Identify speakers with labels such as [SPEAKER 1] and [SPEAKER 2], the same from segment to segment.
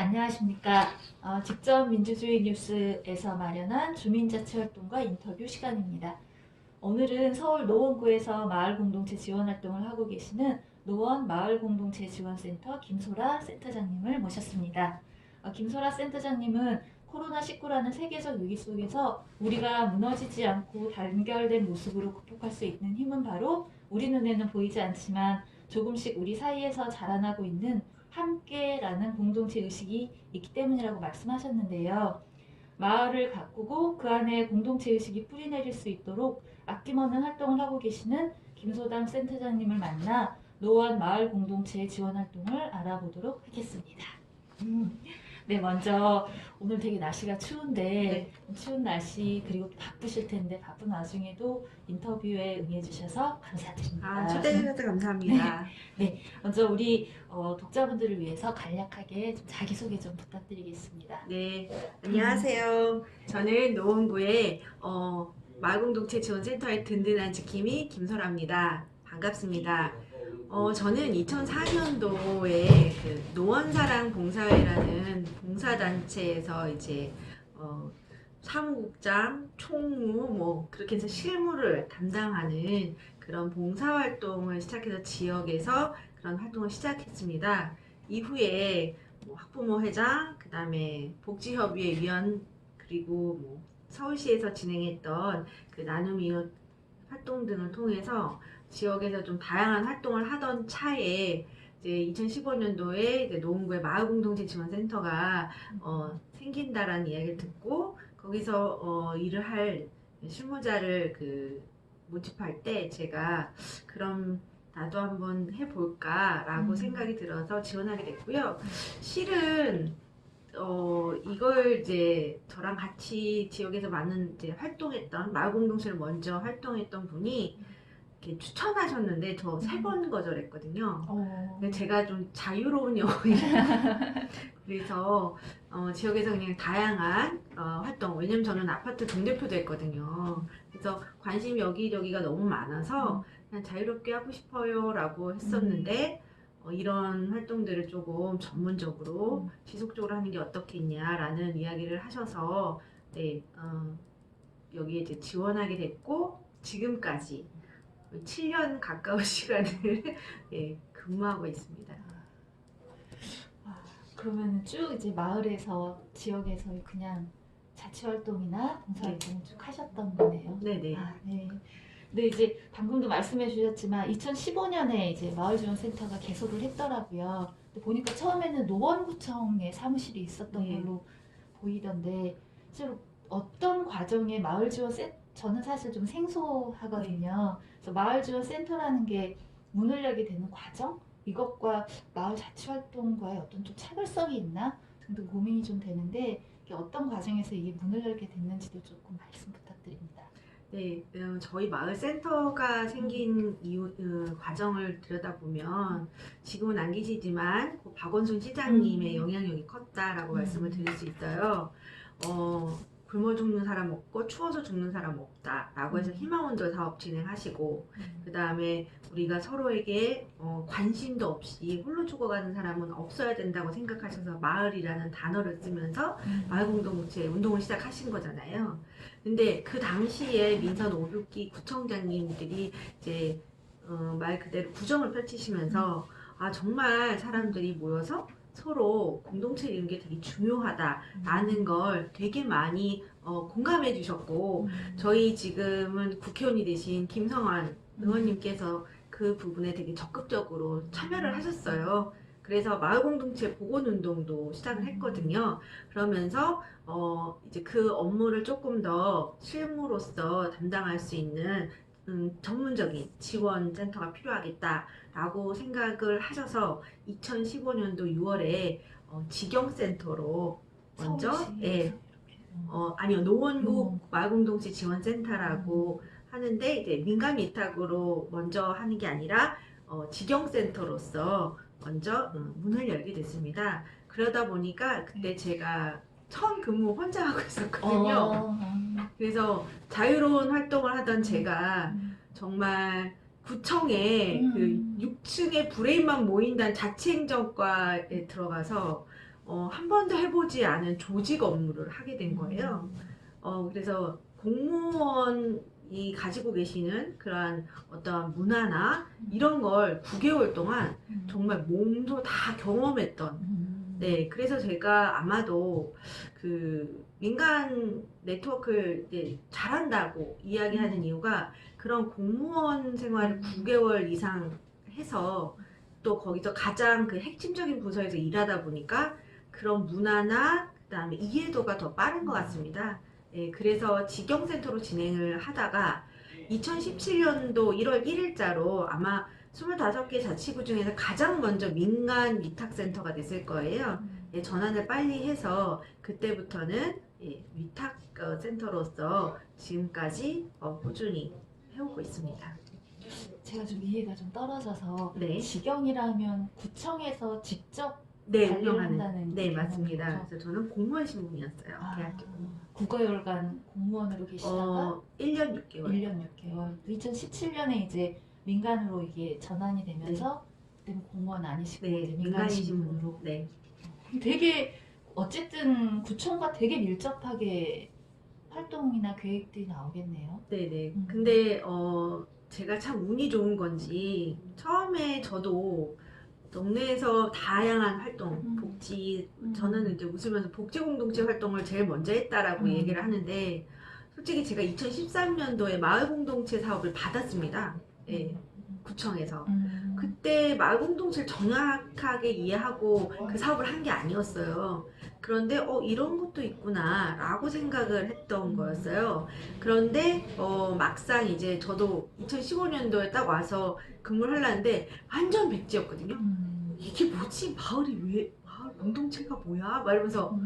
[SPEAKER 1] 안녕하십니까. 직접 민주주의 뉴스에서 마련한 주민자치활동과 인터뷰 시간입니다. 오늘은 서울 노원구에서 마을공동체 지원활동을 하고 계시는 노원 마을공동체지원센터 김소라 센터장님을 모셨습니다. 김소라 센터장님은 코로나19라는 세계적 위기 속에서 우리가 무너지지 않고 단결된 모습으로 극복할 수 있는 힘은 바로 우리 눈에는 보이지 않지만 조금씩 우리 사이에서 자라나고 있는 함께라는 공동체 의식이 있기 때문이라고 말씀하셨는데요. 마을을 가꾸고 그 안에 공동체 의식이 뿌리내릴 수 있도록 아낌없는 활동을 하고 계시는 김소담 센터장님을 만나 노원 마을 공동체 지원 활동을 알아보도록 하겠습니다. 네, 먼저 오늘 되게 날씨가 추운데 추운 날씨 그리고 바쁘실 텐데 바쁜 와중에도 인터뷰에 응해주셔서 감사드립니다.
[SPEAKER 2] 초대해 주셔서 감사합니다.
[SPEAKER 1] 네, 먼저 우리 독자분들을 위해서 간략하게 좀 자기소개 좀 부탁드리겠습니다.
[SPEAKER 2] 네, 안녕하세요. 저는 노원구의 마을공동체 지원센터의 든든한 지킴이 김설아입니다. 반갑습니다. 저는 2004년도에 그 노원사랑 봉사회라는 봉사단체에서 이제 사무국장, 총무 뭐 그렇게 해서 실무를 담당하는 그런 봉사활동을 시작해서 지역에서 그런 활동을 시작했습니다. 이후에 뭐 학부모 회장, 그 다음에 복지협의회 위원, 그리고 뭐 서울시에서 진행했던 그 나눔 이웃 활동 등을 통해서 지역에서 좀 다양한 활동을 하던 차에 이제 2015년도에 이제 노원구의 마을공동체지원센터가 생긴다라는 이야기를 듣고 거기서 일을 할 실무자를 모집할 때 제가 그럼 나도 한번 해볼까라고 생각이 들어서 지원하게 됐고요. 실은 이걸 이제 저랑 같이 지역에서 많은 이제 활동했던 마을 공동체를 먼저 활동했던 분이 이렇게 추천하셨는데 저 3번 거절했거든요. 근데 제가 좀 자유로운 영혼이 그래서 지역에서 그냥 다양한 활동, 왜냐면 저는 아파트 동대표도 했거든요. 그래서 관심 여기저기가 너무 많아서 그냥 자유롭게 하고 싶어요 라고 했었는데 이런 활동들을 조금 전문적으로 지속적으로 하는 게 어떻겠냐라는 이야기를 하셔서 네, 여기에 이제 지원하게 됐고 지금까지 7년 가까운 시간을 네, 근무하고 있습니다.
[SPEAKER 1] 그러면 쭉 이제 마을에서 지역에서 그냥 자치활동이나 봉사활동 쭉 하셨던 거네요.
[SPEAKER 2] 네네.
[SPEAKER 1] 네. 근데 이제 방금도 말씀해 주셨지만 2015년에 이제 마을지원센터가 개소를 했더라고요. 근데 보니까 처음에는 노원구청에 사무실이 있었던 걸로 보이던데 실제로 어떤 과정에 저는 사실 좀 생소하거든요. 그래서 마을지원센터라는 게 문을 열게 되는 과정? 이것과 마을 자치활동과의 어떤 좀 차별성이 있나? 등등 고민이 좀 되는데 이게 어떤 과정에서 이게 문을 열게 됐는지도 조금 말씀 부탁드립니다.
[SPEAKER 2] 네, 저희 마을 센터가 생긴 이유, 과정을 들여다보면 지금은 안 계시지만 박원순 시장님의 영향력이 컸다라고 말씀을 드릴 수 있어요. 굶어 죽는 사람 없고 추워서 죽는 사람 없다 라고 해서 희망원도 사업 진행하시고 그 다음에 우리가 서로에게 관심도 없이 홀로 죽어가는 사람은 없어야 된다고 생각하셔서 마을이라는 단어를 쓰면서 마을공동체 운동을 시작하신 거잖아요. 근데 그 당시에 민선 5.6기 구청장님들이 이제 말 그대로 구정을 펼치시면서 아 정말 사람들이 모여서 서로 공동체 이런 게 되게 중요하다라는 걸 되게 많이 공감해 주셨고 저희 지금은 국회의원이 되신 김성환 의원님께서 그 부분에 되게 적극적으로 참여를 하셨어요. 그래서 마을공동체 보건운동도 시작을 했거든요. 그러면서 이제 그 업무를 조금 더 실무로서 담당할 수 있는 전문적인 지원센터가 필요하겠다라고 생각을 하셔서 2015년도 6월에 직영센터로 먼저 아니요 노원구 마을공동체 지원센터라고 하는데 이제 민간 위탁으로 먼저 하는 게 아니라 직영센터로서 먼저 문을 열게 됐습니다. 그러다 보니까 그때 제가 처음 근무 혼자 하고 있었거든요. 그래서 자유로운 활동을 하던 제가 정말 구청에 그 6층에 브레인만 모인다는 자치행정과에 들어가서 한 번도 해보지 않은 조직 업무를 하게 된 거예요. 그래서 공무원이 가지고 계시는 그러한 어떤 문화나 이런 걸 9개월 동안 정말 몸소 다 경험했던, 네, 그래서 제가 아마도 그 민간 네트워크를 이제 잘한다고 이야기하는 이유가 그런 공무원 생활을 9개월 이상 해서 또 거기서 가장 그 핵심적인 부서에서 일하다 보니까 그런 문화나 그다음에 이해도가 더 빠른 것 같습니다. 예, 그래서 직영센터로 진행을 하다가 2017년도 1월 1일자로 아마 25개 자치구 중에서 가장 먼저 민간 위탁센터가 됐을 거예요. 예, 전환을 빨리 해서 그때부터는 예, 위탁 센터로서 지금까지 꾸준히 해오고 있습니다.
[SPEAKER 1] 제가 좀 이해가 좀 떨어져서
[SPEAKER 2] 네.
[SPEAKER 1] 직영이라면 구청에서 직접
[SPEAKER 2] 네,
[SPEAKER 1] 관리를
[SPEAKER 2] 운영하는.
[SPEAKER 1] 한다는
[SPEAKER 2] 네,
[SPEAKER 1] 그런
[SPEAKER 2] 맞습니다.
[SPEAKER 1] 거죠?
[SPEAKER 2] 그래서 저는 공무원 신분이었어요.
[SPEAKER 1] 아,
[SPEAKER 2] 대학교.
[SPEAKER 1] 9개월간 공무원으로 계시다가
[SPEAKER 2] 1년 6개월.
[SPEAKER 1] 1년 6개월. 2017년에 이제 민간으로 이게 전환이 되면서 그때는 공무원 아니시고
[SPEAKER 2] 네,
[SPEAKER 1] 이제 민간
[SPEAKER 2] 민간인
[SPEAKER 1] 신분으로.
[SPEAKER 2] 신분. 네.
[SPEAKER 1] 되게 어쨌든 구청과 되게 밀접하게 활동이나 계획들이 나오겠네요.
[SPEAKER 2] 네네.
[SPEAKER 1] 음.
[SPEAKER 2] 근데 제가 참 운이 좋은 건지 처음에 저도 동네에서 다양한 활동, 복지, 저는 이제 웃으면서 복지공동체 활동을 제일 먼저 했다라고 얘기를 하는데 솔직히 제가 2013년도에 마을공동체 사업을 받았습니다. 예, 구청에서. 그때 마을공동체를 정확하게 이해하고 그 사업을 한 게 아니었어요. 그런데 이런 것도 있구나 라고 생각을 했던 거였어요. 그런데 막상 이제 저도 2015년도에 딱 와서 근무를 하려는데 완전 백지였거든요. 이게 뭐지? 마을이 왜, 마을 공동체가 뭐야? 막 이러면서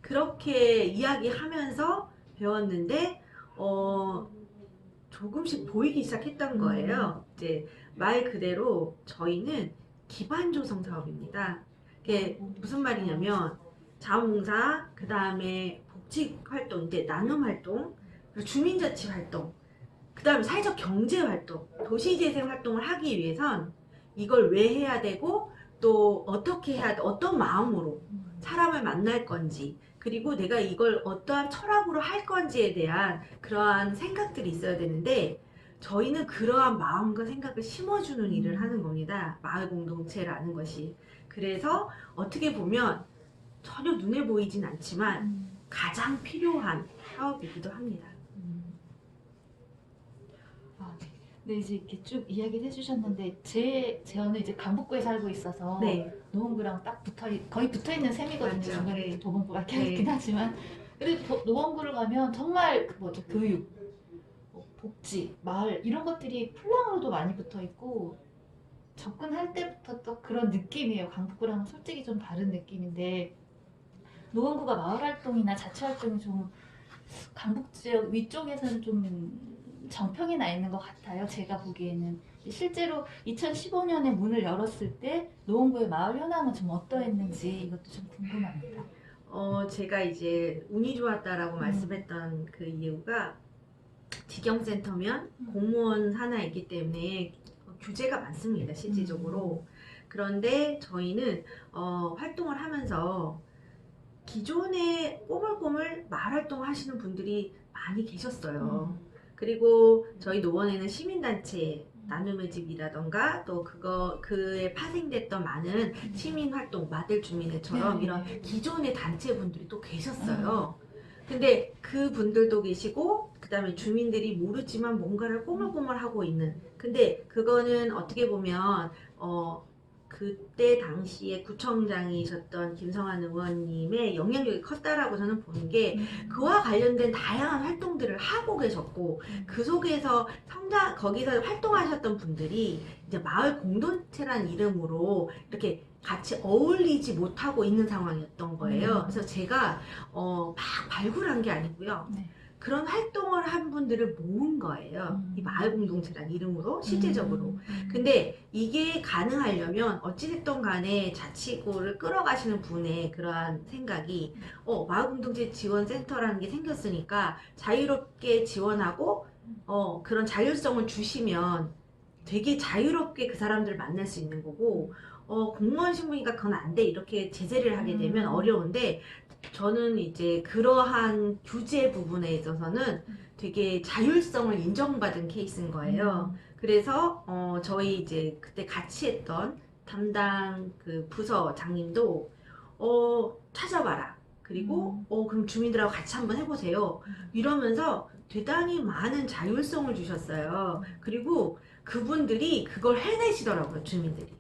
[SPEAKER 2] 그렇게 이야기하면서 배웠는데 조금씩 보이기 시작했던 거예요. 이제 말 그대로 저희는 기반 조성 사업입니다. 그게 무슨 말이냐면 자원봉사, 그 다음에 복지 활동, 이제 나눔 활동, 그리고 주민자치 활동, 그 다음에 사회적 경제 활동, 도시재생 활동을 하기 위해선 이걸 왜 해야 되고 또 어떻게 해야 돼, 어떤 마음으로 사람을 만날 건지, 그리고 내가 이걸 어떠한 철학으로 할 건지에 대한 그러한 생각들이 있어야 되는데 저희는 그러한 마음과 생각을 심어주는 일을 하는 겁니다. 마을 공동체라는 것이. 그래서 어떻게 보면 전혀 눈에 보이진 않지만 가장 필요한 사업이기도 합니다.
[SPEAKER 1] 아, 네. 네, 이제 이렇게 쭉 이야기를 해주셨는데 저는 이제 강북구에 살고 있어서
[SPEAKER 2] 네,
[SPEAKER 1] 노원구랑 딱 거의 붙어 있는 셈이거든요.
[SPEAKER 2] 맞죠.
[SPEAKER 1] 중간에
[SPEAKER 2] 네.
[SPEAKER 1] 도봉구가
[SPEAKER 2] 네.
[SPEAKER 1] 껴있긴 하지만 그래도 노원구를 가면 정말 그 뭐죠, 교육, 복지, 마을 이런 것들이 플랑으로도 많이 붙어 있고 접근할 때부터 또 그런 느낌이에요. 강북구랑은 솔직히 좀 다른 느낌인데 노원구가 마을 활동이나 자치 활동이 좀 강북 지역 위쪽에서는 좀 정평이 나 있는 것 같아요. 제가 보기에는 실제로 2015년에 문을 열었을 때 노원구의 마을 현황은 좀 어떠했는지 이것도 좀 궁금합니다.
[SPEAKER 2] 제가 이제 운이 좋았다라고 말씀했던 그 이유가 직영센터면 공무원 산하이기 때문에 규제가 많습니다, 실질적으로. 그런데 저희는 활동을 하면서 기존에 꼬물꼬물 말 활동을 하시는 분들이 많이 계셨어요. 그리고 저희 노원에는 시민단체 나눔의 집이라던가 또 그에 파생됐던 많은 시민활동 마들 주민회처럼 이런 기존의 단체분들이 또 계셨어요. 근데 그 분들도 계시고 그 다음에 주민들이 모르지만 뭔가를 꼬물꼬물 하고 있는, 근데 그거는 어떻게 보면 그때 당시에 구청장이셨던 김성환 의원님의 영향력이 컸다라고 저는 보는 게 그와 관련된 다양한 활동들을 하고 계셨고 그 속에서 거기서 활동하셨던 분들이 이제 마을 공동체란 이름으로 이렇게 같이 어울리지 못하고 있는 상황이었던 거예요. 그래서 제가 막 발굴한 게 아니고요.
[SPEAKER 1] 네.
[SPEAKER 2] 그런 활동을 한 분들을 모은 거예요. 이 마을 공동체란 이름으로 실제적으로. 근데 이게 가능하려면 어찌됐든 간에 자치구를 끌어가시는 분의 그러한 생각이 마을 공동체 지원센터라는 게 생겼으니까 자유롭게 지원하고 그런 자율성을 주시면 되게 자유롭게 그 사람들을 만날 수 있는 거고 공무원 신분이니까 그건 안 돼. 이렇게 제재를 하게 되면 어려운데, 저는 이제 그러한 규제 부분에 있어서는 되게 자율성을 인정받은 케이스인 거예요. 그래서 저희 이제 그때 같이 했던 담당 그 부서장님도 찾아봐라. 그리고 그럼 주민들하고 같이 한번 해보세요. 이러면서 대단히 많은 자율성을 주셨어요. 그리고 그분들이 그걸 해내시더라고요, 주민들이.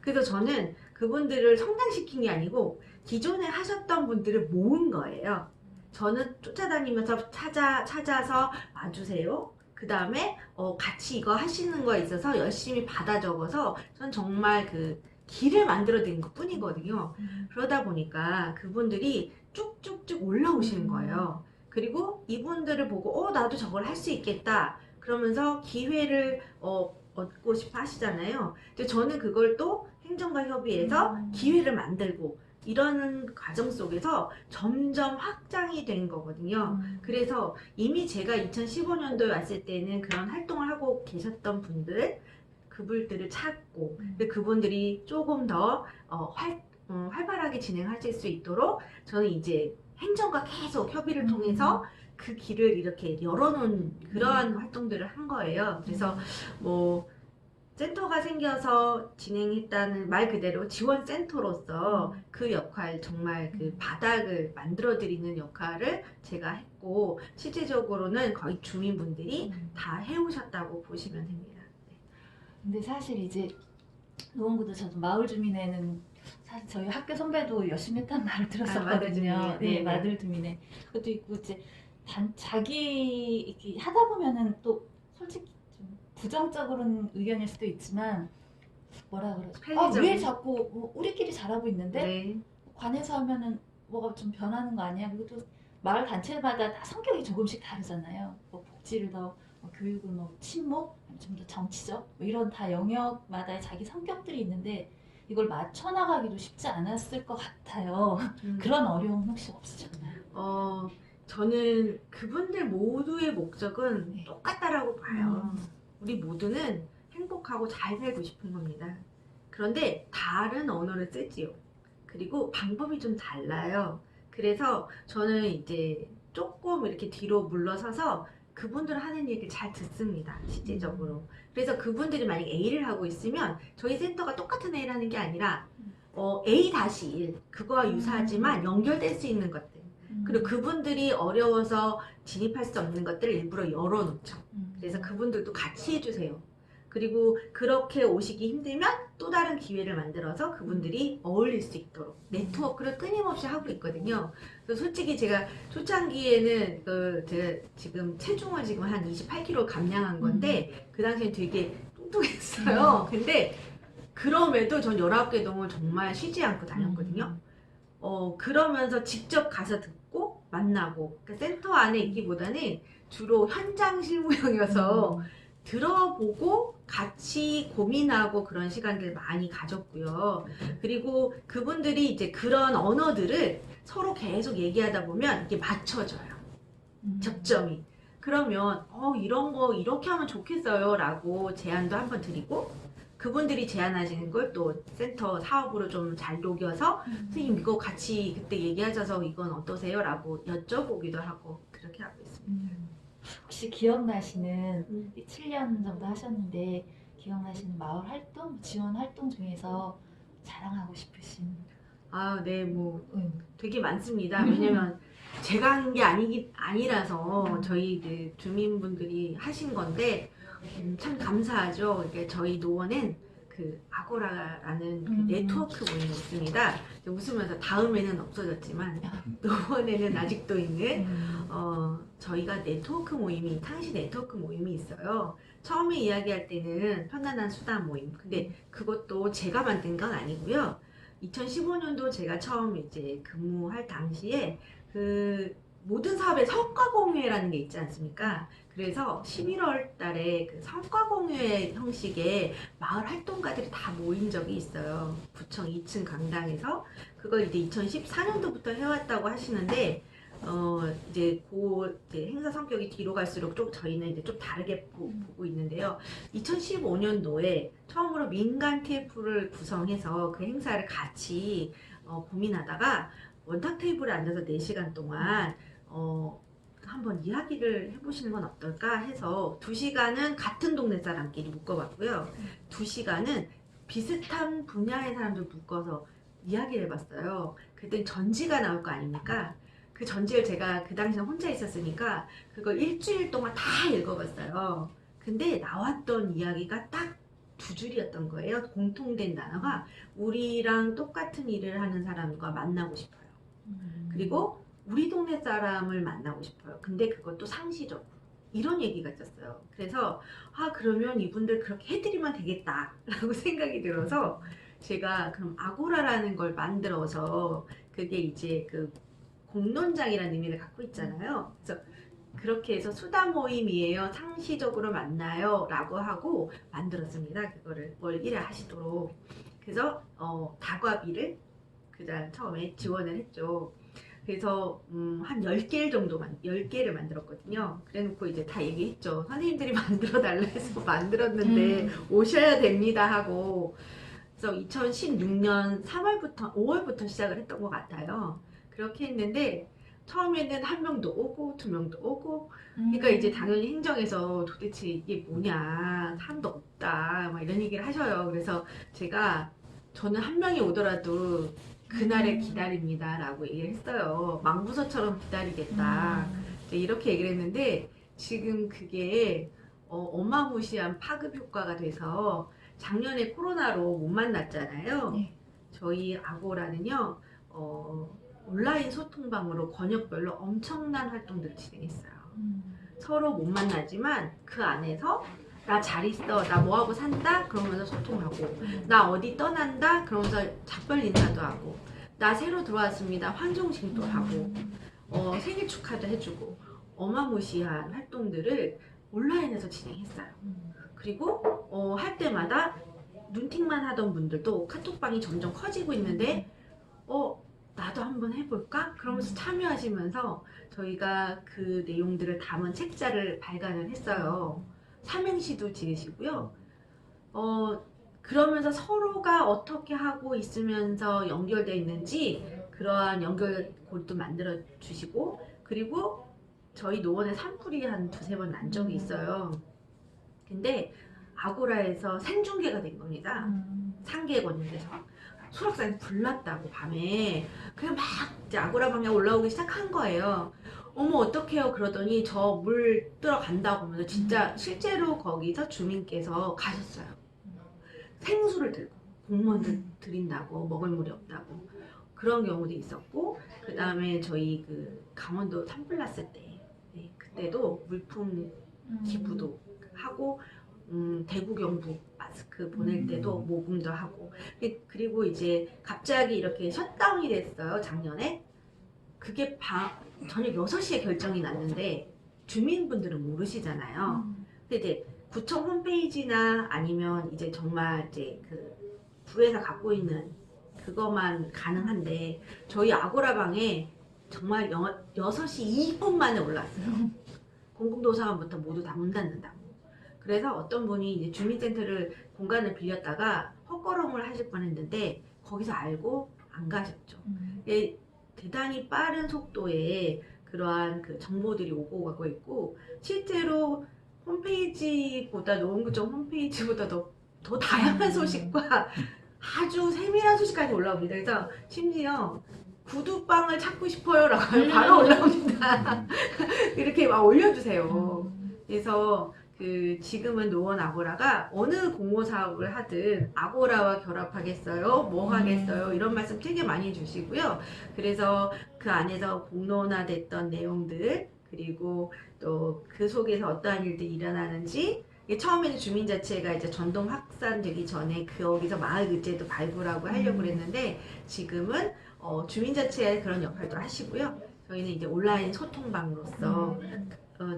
[SPEAKER 2] 그래서 저는 그분들을 성장시킨 게 아니고 기존에 하셨던 분들을 모은 거예요. 저는 쫓아다니면서 찾아서 와주세요. 그 다음에 같이 이거 하시는 거에 있어서 열심히 받아 적어서 전 정말 그 길을 만들어 드린 것 뿐이거든요. 그러다 보니까 그분들이 쭉쭉쭉 올라오시는 거예요. 그리고 이분들을 보고 나도 저걸 할 수 있겠다 그러면서 기회를 얻고 싶어 하시잖아요. 근데 저는 그걸 또 행정과 협의해서 기회를 만들고 이런 과정 속에서 점점 확장이 된 거거든요. 그래서 이미 제가 2015년도에 왔을 때는 그런 활동을 하고 계셨던 그분들을 찾고 근데 그분들이 조금 더 활발하게 진행하실 수 있도록 저는 이제 행정과 계속 협의를 통해서 그 길을 이렇게 열어놓은 그러한 활동들을 한 거예요. 그래서 뭐 센터가 생겨서 진행했다는 말 그대로 지원센터로서 그 역할, 정말 그 바닥을 만들어드리는 역할을 제가 했고 실질적으로는 거의 주민분들이 다 해오셨다고 보시면 됩니다.
[SPEAKER 1] 근데 사실 이제 노원구도 저도 마을 주민회는 사실 저희 학교 선배도 열심히 했다는 말을 들었었거든요.
[SPEAKER 2] 마을 주민회.
[SPEAKER 1] 네,
[SPEAKER 2] 네.
[SPEAKER 1] 마을 주민회. 그것도 있고 이제 자기 이렇게 하다 보면은 또 솔직히 좀 부정적으로는 의견일 수도 있지만 뭐라 그러죠?
[SPEAKER 2] 편리적인.
[SPEAKER 1] 왜 자꾸 뭐 우리끼리 잘하고 있는데
[SPEAKER 2] 네.
[SPEAKER 1] 관에서 하면은 뭐가 좀 변하는 거 아니야? 그리고 또 마을 단체마다 다 성격이 조금씩 다르잖아요. 뭐 복지를 더, 뭐 교육을 뭐 친목, 좀 더 정치적, 뭐 이런 다 영역마다의 자기 성격들이 있는데 이걸 맞춰 나가기도 쉽지 않았을 것 같아요. 그런 어려움 혹시 없으셨나요?
[SPEAKER 2] 저는 그분들 모두의 목적은
[SPEAKER 1] 네.
[SPEAKER 2] 똑같다라고 봐요. 우리 모두는 행복하고 잘 살고 싶은 겁니다. 그런데 다른 언어를 쓰지요. 그리고 방법이 좀 달라요. 그래서 저는 이제 조금 이렇게 뒤로 물러서서 그분들 하는 얘기를 잘 듣습니다. 실질적으로. 그래서 그분들이 만약 A를 하고 있으면 저희 센터가 똑같은 A를 하는 게 아니라 A-1 그거와 유사하지만 연결될 수 있는 것들. 그리고 그분들이 어려워서 진입할 수 없는 것들을 일부러 열어놓죠. 그래서 그분들도 같이 해주세요. 그리고 그렇게 오시기 힘들면 또 다른 기회를 만들어서 그분들이 어울릴 수 있도록 네트워크를 끊임없이 하고 있거든요. 그래서 솔직히 제가 초창기에는 제가 지금 체중을 지금 한 28kg 감량한 건데 그 당시엔 되게 뚱뚱했어요. 근데 그럼에도 전 19개 동을 정말 쉬지 않고 다녔거든요. 그러면서 직접 가서 듣고 만나고 그러니까 센터 안에 있기보다는 주로 현장 실무형이어서 들어보고 같이 고민하고 그런 시간들 많이 가졌고요. 그리고 그분들이 이제 그런 언어들을 서로 계속 얘기하다 보면 이게 맞춰져요. 접점이. 그러면 이런 거 이렇게 하면 좋겠어요 라고 제안도 한번 드리고 그분들이 제안하시는 걸 또 센터 사업으로 좀 잘 녹여서 선생님 이거 같이 그때 얘기하셔서 이건 어떠세요? 라고 여쭤보기도 하고 그렇게 하고 있습니다.
[SPEAKER 1] 혹시 기억나시는 7년 정도 하셨는데 기억나시는 마을 활동, 지원 활동 중에서 자랑하고 싶으신
[SPEAKER 2] 네, 뭐 되게 많습니다. 왜냐면 제가 하는 게 아니라서 저희 그 주민분들이 하신 건데 참 감사하죠. 그러니까 저희 노원엔 그 아고라라는 그 네트워크 모임이 있습니다. 웃으면서 다음에는 없어졌지만 노원에는 아직도 있는 저희가 네트워크 모임이 당시 네트워크 모임이 있어요. 처음에 이야기할 때는 편안한 수다 모임. 근데 그것도 제가 만든 건 아니고요. 2015년도 제가 처음 이제 근무할 당시에 그 모든 사업의 성과 공유회라는 게 있지 않습니까? 그래서 11월 달에 그 성과 공유회 형식의 마을 활동가들이 다 모인 적이 있어요. 구청 2층 강당에서. 그걸 이제 2014년도부터 해왔다고 하시는데 이제 행사 성격이 뒤로 갈수록 좀 저희는 이제 좀 다르게 보고 있는데요. 2015년도에 처음으로 민간 TF를 구성해서 그 행사를 같이 고민하다가 원탁 테이블에 앉아서 4시간 동안 한번 이야기를 해보시는 건 어떨까 해서 2시간은 같은 동네 사람끼리 묶어봤고요. 2시간은 비슷한 분야의 사람들 묶어서 이야기를 해봤어요. 그때 전지가 나올 거 아닙니까? 그 전지를 제가 그 당시에 혼자 있었으니까 그걸 일주일 동안 다 읽어봤어요. 근데 나왔던 이야기가 딱 2줄이었던 거예요. 공통된 단어가 우리랑 똑같은 일을 하는 사람과 만나고 싶어요. 그리고 우리 동네 사람을 만나고 싶어요. 근데 그것도 상시적으로. 이런 얘기가 있었어요. 그래서 그러면 이분들 그렇게 해드리면 되겠다라고 생각이 들어서 제가 그럼 아고라라는 걸 만들어서 그게 이제 그 공론장이라는 의미를 갖고 있잖아요. 그래서 그렇게 해서 수다 모임이에요. 상시적으로 만나요. 라고 하고 만들었습니다. 그거를 월 1회 하시도록. 그래서 다과비를 그다음 처음에 지원을 했죠. 그래서 한 10개 정도만 10개를 만들었거든요. 그래놓고 이제 다 얘기했죠. 선생님들이 만들어 달라 해서 만들었는데 오셔야 됩니다 하고. 그래서 2016년 3월부터 5월부터 시작을 했던 것 같아요. 그렇게 했는데 처음에는 1명도 오고 2명도 오고 그러니까 이제 당연히 행정에서 도대체 이게 뭐냐 사람도 없다 막 이런 얘기를 하셔요. 그래서 저는 1명이 오더라도 그날을 기다립니다 라고 얘기를 했어요. 망부서처럼 기다리겠다 이제 이렇게 얘기를 했는데 지금 그게 어마무시한 파급 효과가 돼서 작년에 코로나로 못 만났잖아요.
[SPEAKER 1] 네.
[SPEAKER 2] 저희 아고라는요 온라인 소통방으로 권역별로 엄청난 활동들을 진행했어요. 서로 못 만나지만 그 안에서 나 잘 있어, 나 뭐하고 산다 그러면서 소통하고, 나 어디 떠난다 그러면서 작별 인사도 하고, 나 새로 들어왔습니다 환송식도 하고, 생일 축하도 해주고, 어마무시한 활동들을 온라인에서 진행했어요. 그리고 할 때마다 눈팅만 하던 분들도 카톡방이 점점 커지고 있는데 나도 한번 해볼까? 그러면서 참여하시면서 저희가 그 내용들을 담은 책자를 발간을 했어요. 삼행시도 지으시고요. 그러면서 서로가 어떻게 하고 있으면서 연결되어 있는지 그러한 연결고리도 만들어 주시고, 그리고 저희 노원에 산불이 한 2-3번 난 적이 있어요. 근데 아고라에서 생중계가 된 겁니다. 상계 권역에서 수락산이 불났다고 밤에 그냥 막 이제 아고라 방향 올라오기 시작한 거예요. 어머 어떡해요 그러더니 저 물 들어간다고 하면서 진짜 실제로 거기서 주민께서 가셨어요. 생수를 들고 공무원들 드린다고 먹을 물이 없다고 그런 경우도 있었고, 그 다음에 저희 그 강원도 산불 났을 때 그때도 물품 기부도 하고 대구 경북 마스크 보낼 때도 모금도 하고, 그리고 이제 갑자기 이렇게 셧다운이 됐어요 작년에. 그게 저녁 6시에 결정이 났는데 주민분들은 모르시잖아요. 근데 이제 구청 홈페이지나 아니면 이제 정말 이제 그 구에서 갖고 있는 그것만 가능한데 저희 아고라방에 정말 6시 2분 만에 올라왔어요. 공공도서관부터 모두 다 문 닫는다고. 그래서 어떤 분이 이제 주민센터를 공간을 빌렸다가 헛걸음을 하실 뻔했는데 거기서 알고 안 가셨죠. 대단히 빠른 속도의 그러한 그 정보들이 오고 가고 있고, 실제로 홈페이지보다 노원구청 홈페이지보다 더 다양한 소식과 아주 세밀한 소식까지 올라옵니다. 그래서 심지어 구두방을 찾고 싶어요 라고 하면 바로 올라옵니다. 이렇게 막 올려주세요. 그래서 지금은 노원 아고라가 어느 공모 사업을 하든 아고라와 결합하겠어요? 뭐 하겠어요? 이런 말씀 되게 많이 해주시고요. 그래서 그 안에서 공론화됐던 내용들, 그리고 또 그 속에서 어떠한 일들이 일어나는지, 처음에는 주민자치회가 이제 전동 확산되기 전에 거기서 마을 의제도 발굴하고 하려고 했는데 지금은 주민자치회 그런 역할도 하시고요. 저희는 이제 온라인 소통방으로서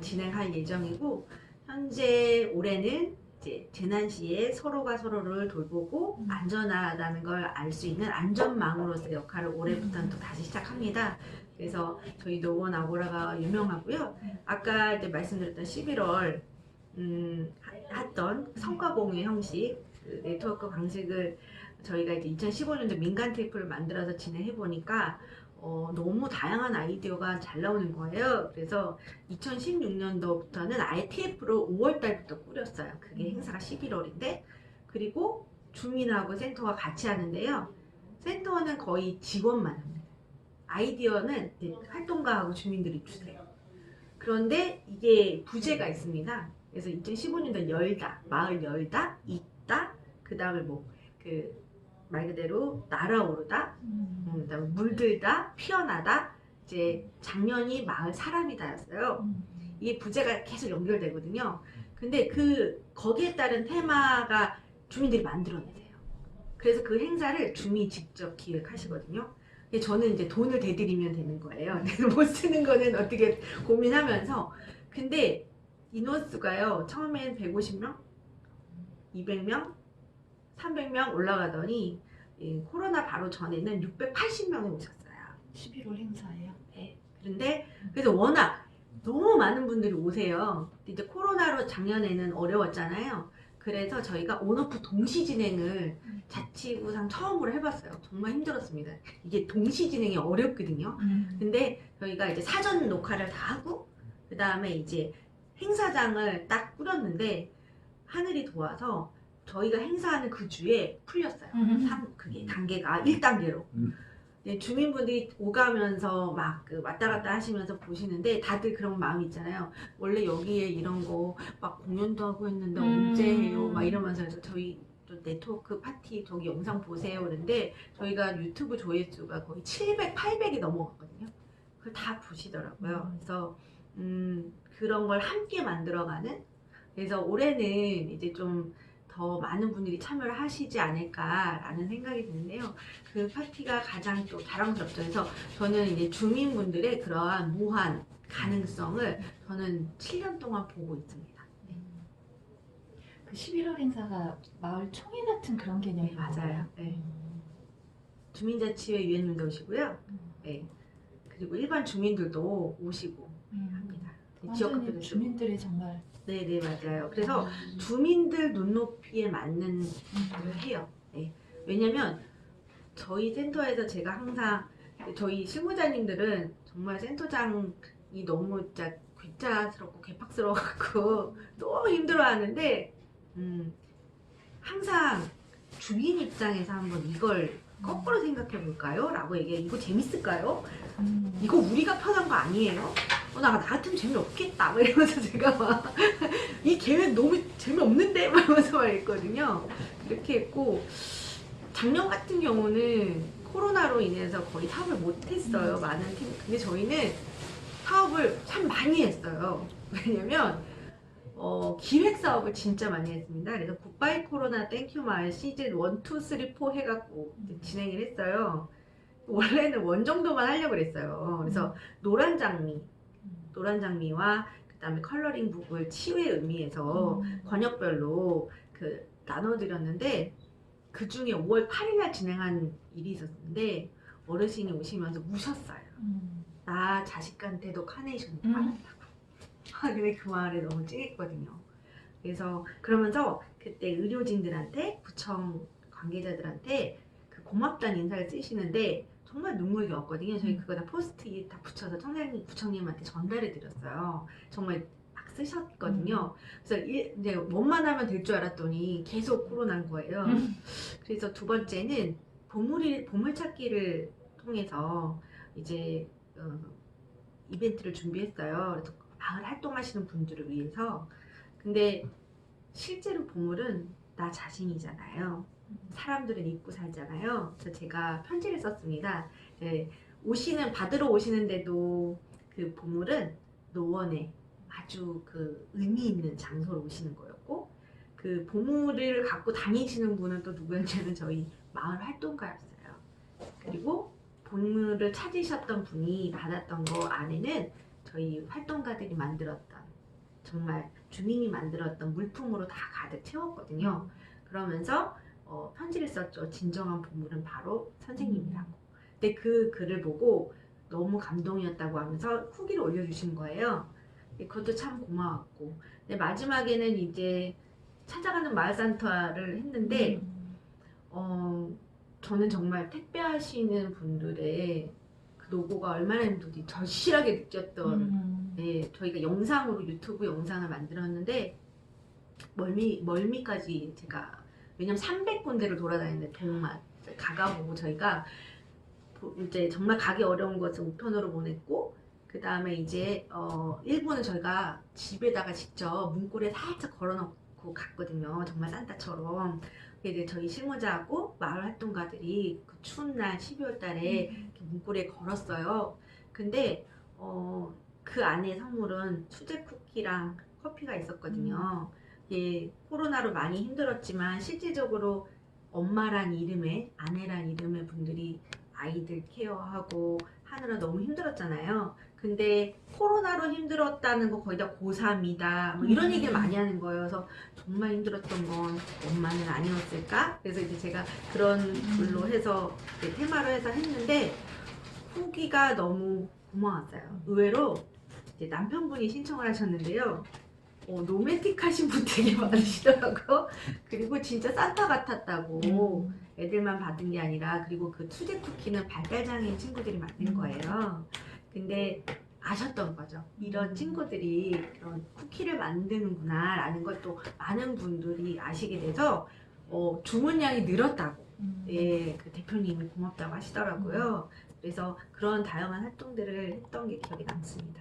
[SPEAKER 2] 진행할 예정이고, 현재 올해는 이제 재난 시에 서로가 서로를 돌보고 안전하다는 걸 알 수 있는 안전망으로서의 역할을 올해부터는 또 다시 시작합니다. 그래서 저희 노원 아고라가 유명하고요. 아까 이제 말씀드렸던 11월 했던 성과공유 형식 그 네트워크 방식을 저희가 이제 2015년도 민간 테이프를 만들어서 진행해 보니까 너무 다양한 아이디어가 잘 나오는 거예요. 그래서 2016년도부터는 아예 TF를 5월 달부터 꾸렸어요. 그게 행사가 11월인데 그리고 주민하고 센터가 같이 하는데요. 센터는 거의 직원만 합니다. 아이디어는 이제 활동가하고 주민들이 주세요. 그런데 이게 부제가 있습니다. 그래서 2015년도 열다, 마을 열다, 있다, 그 다음에 말 그대로 날아오르다, 그다음에 물들다, 피어나다, 이제 작년이 마을 사람이다였어요. 이게 부제가 계속 연결되거든요. 근데 거기에 따른 테마가 주민들이 만들어내세요. 그래서 그 행사를 주민이 직접 기획하시거든요. 저는 이제 돈을 대드리면 되는 거예요. 못 쓰는 거는 어떻게 고민하면서. 근데 인원수가요, 처음엔 150명, 200명, 300명 올라가더니 코로나 바로 전에는 680명이 오셨어요.
[SPEAKER 1] 11월 행사예요.
[SPEAKER 2] 네. 그래서 워낙 너무 많은 분들이 오세요. 이제 코로나로 작년에는 어려웠잖아요. 그래서 저희가 온오프 동시 진행을 자치구상 처음으로 해봤어요. 정말 힘들었습니다. 이게 동시 진행이 어렵거든요. 근데 저희가 이제 사전 녹화를 다 하고 그 다음에 이제 행사장을 딱 꾸렸는데 하늘이 도와서 저희가 행사하는 그 주에 풀렸어요. 그게 단계가 1단계로. 주민분들이 오가면서 막 왔다 갔다 하시면서 보시는데 다들 그런 마음이 있잖아요. 원래 여기에 이런 거 막 공연도 하고 했는데 언제 해요? 막 이러면서 그래서 저희 또 네트워크 파티 저기 영상 보세요. 그런데 저희가 유튜브 조회수가 거의 700, 800이 넘어갔거든요. 그걸 다 보시더라고요. 그래서 그런 걸 함께 만들어가는. 그래서 올해는 이제 좀 더 많은 분들이 참여를 하시지 않을까라는 생각이 드는데요. 그 파티가 가장 또 자랑스럽죠. 그래서 저는 이제 주민분들의 그러한 무한 가능성을 저는 7년 동안 보고 있습니다.
[SPEAKER 1] 그 11월 행사가 마을 총회 같은 그런 개념이
[SPEAKER 2] 맞아요. 네. 주민자치회 위원님도 오시고요. 네. 그리고 일반 주민들도 오시고 합니다.
[SPEAKER 1] 완전히 주민들이 정말.
[SPEAKER 2] 네, 맞아요. 그래서 주민들 눈높이에 맞는 일을 해요. 네. 왜냐면 저희 센터에서 제가 항상 저희 실무자님들은 정말 센터장이 너무 진짜 괴짜스럽고 괴팍스러워갖고 너무 힘들어하는데 항상 주민 입장에서 한번 이걸 거꾸로 생각해 볼까요? 라고 얘기해. 이거 재밌을까요? 이거 우리가 편한 거 아니에요? 나 같으면 재미없겠다. 막 이러면서 제가 막 이 계획 너무 재미없는데? 막 이러면서 말했거든요. 이렇게 했고 작년 같은 경우는 코로나로 인해서 거의 사업을 못했어요. 많은 팀. 근데 저희는 사업을 참 많이 했어요. 왜냐면 기획 사업을 진짜 많이 했습니다. 그래서 굿바이 코로나 땡큐 마을 시즌 1, 2, 3, 4 해갖고 진행을 했어요. 원래는 원 정도만 하려고 그랬어요. 그래서 노란 장미와 그 다음에 컬러링 북을 치유의 의미에서 권역별로 나눠드렸는데 그 중에 5월 8일날 진행한 일이 있었는데 어르신이 오시면서 우셨어요. 나 자식한테도 카네이션 받았다고. 근데 그 말에 너무 찡했거든요. 그래서 그러면서 그때 의료진들한테 구청 관계자들한테 그 고맙다는 인사를 쓰시는데 정말 눈물이 왔거든요. 저희 그거 다 포스트잇 다 붙여서 구청님한테 전달해 드렸어요. 정말 막 쓰셨거든요. 그래서 이제 원만 하면 될 줄 알았더니 계속 코로나인 거예요. 그래서 두 번째는 보물찾기를 통해서 이제 이벤트를 준비했어요. 그래서 마을 활동하시는 분들을 위해서. 근데 실제로 보물은 나 자신이잖아요. 사람들은 잊고 살잖아요. 그래서 제가 편지를 썼습니다. 받으러 오시는데도 그 보물은 노원에 아주 의미 있는 장소로 오시는 거였고, 그 보물을 갖고 다니시는 분은 또 누구였냐면 저희 마을 활동가였어요. 그리고 보물을 찾으셨던 분이 받았던 거 안에는 저희 활동가들이 만들었던, 정말 주민이 만들었던 물품으로 다 가득 채웠거든요. 그러면서 편지를 썼죠. 진정한 보물은 바로 선생님이라고. 근데 그 글을 보고 너무 감동이었다고 하면서 후기를 올려주신 거예요. 그것도 참 고마웠고, 근데 마지막에는 이제 찾아가는 마을 산타를 했는데 저는 정말 택배하시는 분들의 그 노고가 얼마나 힘든지 절실하게 느꼈던, 네, 저희가 영상으로 유튜브 영상을 만들었는데 멀미까지 제가, 왜냐면 300군데를 돌아다니는데 동만 가가보고 저희가 이제 정말 가기 어려운 것을 우편으로 보냈고, 그 다음에 이제 일본은 저희가 집에다가 직접 문고리에 살짝 걸어놓고 갔거든요. 정말 산타처럼. 이제 저희 실무자하고 마을 활동가들이 그 추운 날 12월 달에 이렇게 문고리에 걸었어요. 근데 그 안에 선물은 수제 쿠키랑 커피가 있었거든요. 예, 코로나로 많이 힘들었지만 실질적으로 엄마란 이름의, 아내란 이름의 분들이 아이들 케어하고 하느라 너무 힘들었잖아요. 근데 코로나로 힘들었다는 거 거의 다 고3이다 뭐 이런 얘기를 많이 하는 거예요. 그래서 정말 힘들었던 건 엄마는 아니었을까? 그래서 이제 제가 그런 걸로 해서 테마로 해서 했는데 후기가 너무 고마웠어요. 의외로 이제 남편분이 신청을 하셨는데요. 로맨틱하신 분 되게 많으시더라고요. 그리고 진짜 산타 같았다고, 애들만 받은 게 아니라, 그리고 그 수제 쿠키는 발달장애인 친구들이 만든 거예요. 근데 아셨던 거죠. 이런 친구들이 그런 쿠키를 만드는구나 라는 것도 많은 분들이 아시게 돼서 주문량이 늘었다고, 예, 그 대표님이 고맙다고 하시더라고요. 그래서 그런 다양한 활동들을 했던 게 기억에 남습니다.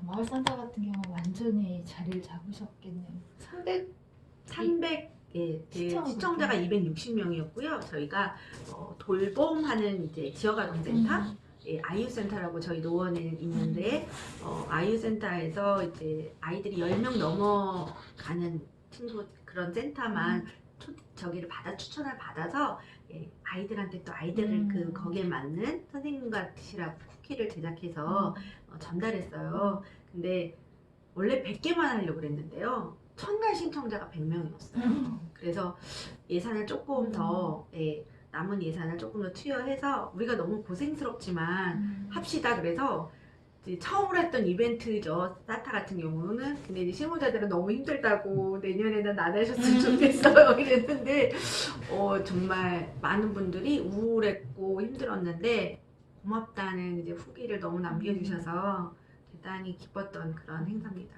[SPEAKER 1] 마을 산타 같은 경우 완전히 자리를 잡으셨겠네요. 300
[SPEAKER 2] 예,
[SPEAKER 1] 시청을
[SPEAKER 2] 시청자가 260명이었고요. 저희가 돌봄하는 이제 지역아동센터, 예, 아이유센터라고 저희 노원에 있는데 아이유센터에서 이제 아이들이 10명 넘어가는 친구 그런 센터만 저기를 추천을 받아서, 예, 아이들한테 또 아이들을 그 거기에 맞는 선생님과 드시라고 쿠키를 제작해서 전달했어요. 근데 원래 100개만 하려고 그랬는데요. 첫날 신청자가 100명이었어요. 그래서 예산을 조금 더, 예, 남은 예산을 조금 더 투여해서 우리가 너무 고생스럽지만 합시다. 그래서 이제 처음으로 했던 이벤트죠. 산타 같은 경우는. 근데 이제 실무자들은 너무 힘들다고 내년에는 안 하셨으면 좋겠어요. 이랬는데 정말 많은 분들이 우울했고 힘들었는데 고맙다는 이제 후기를 너무 남겨주셔서 대단히 기뻤던 그런 행사입니다.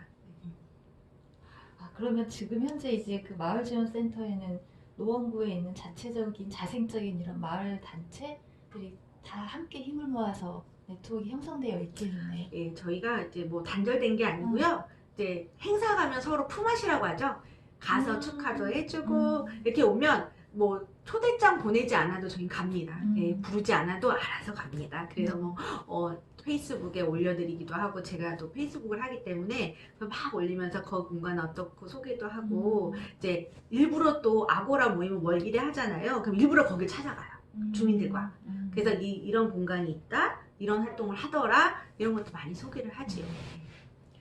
[SPEAKER 1] 그러면 지금 현재 이제 그 마을 지원 센터에는 노원구에 있는 자체적인 자생적인 이런 마을 단체들이 다 함께 힘을 모아서 네트워크가 형성되어 있겠네요.
[SPEAKER 2] 예, 저희가 이제 뭐 단절된 게 아니고요. 이제 행사 가면 서로 품앗이라고 하죠. 가서 축하도 해주고 이렇게 오면 뭐 초대장 보내지 않아도 저희 갑니다. 예, 부르지 않아도 알아서 갑니다. 그래서 뭐 페이스북에 올려드리기도 하고, 제가 또 페이스북을 하기 때문에 막 올리면서 그 공간 어떻고 소개도 하고, 이제 일부러 또 아고라 모임을 월길에 하잖아요. 그럼 일부러 거길 찾아가요. 주민들과. 그래서 이런 공간이 있다, 이런 활동을 하더라, 이런 것도 많이 소개를 하지요.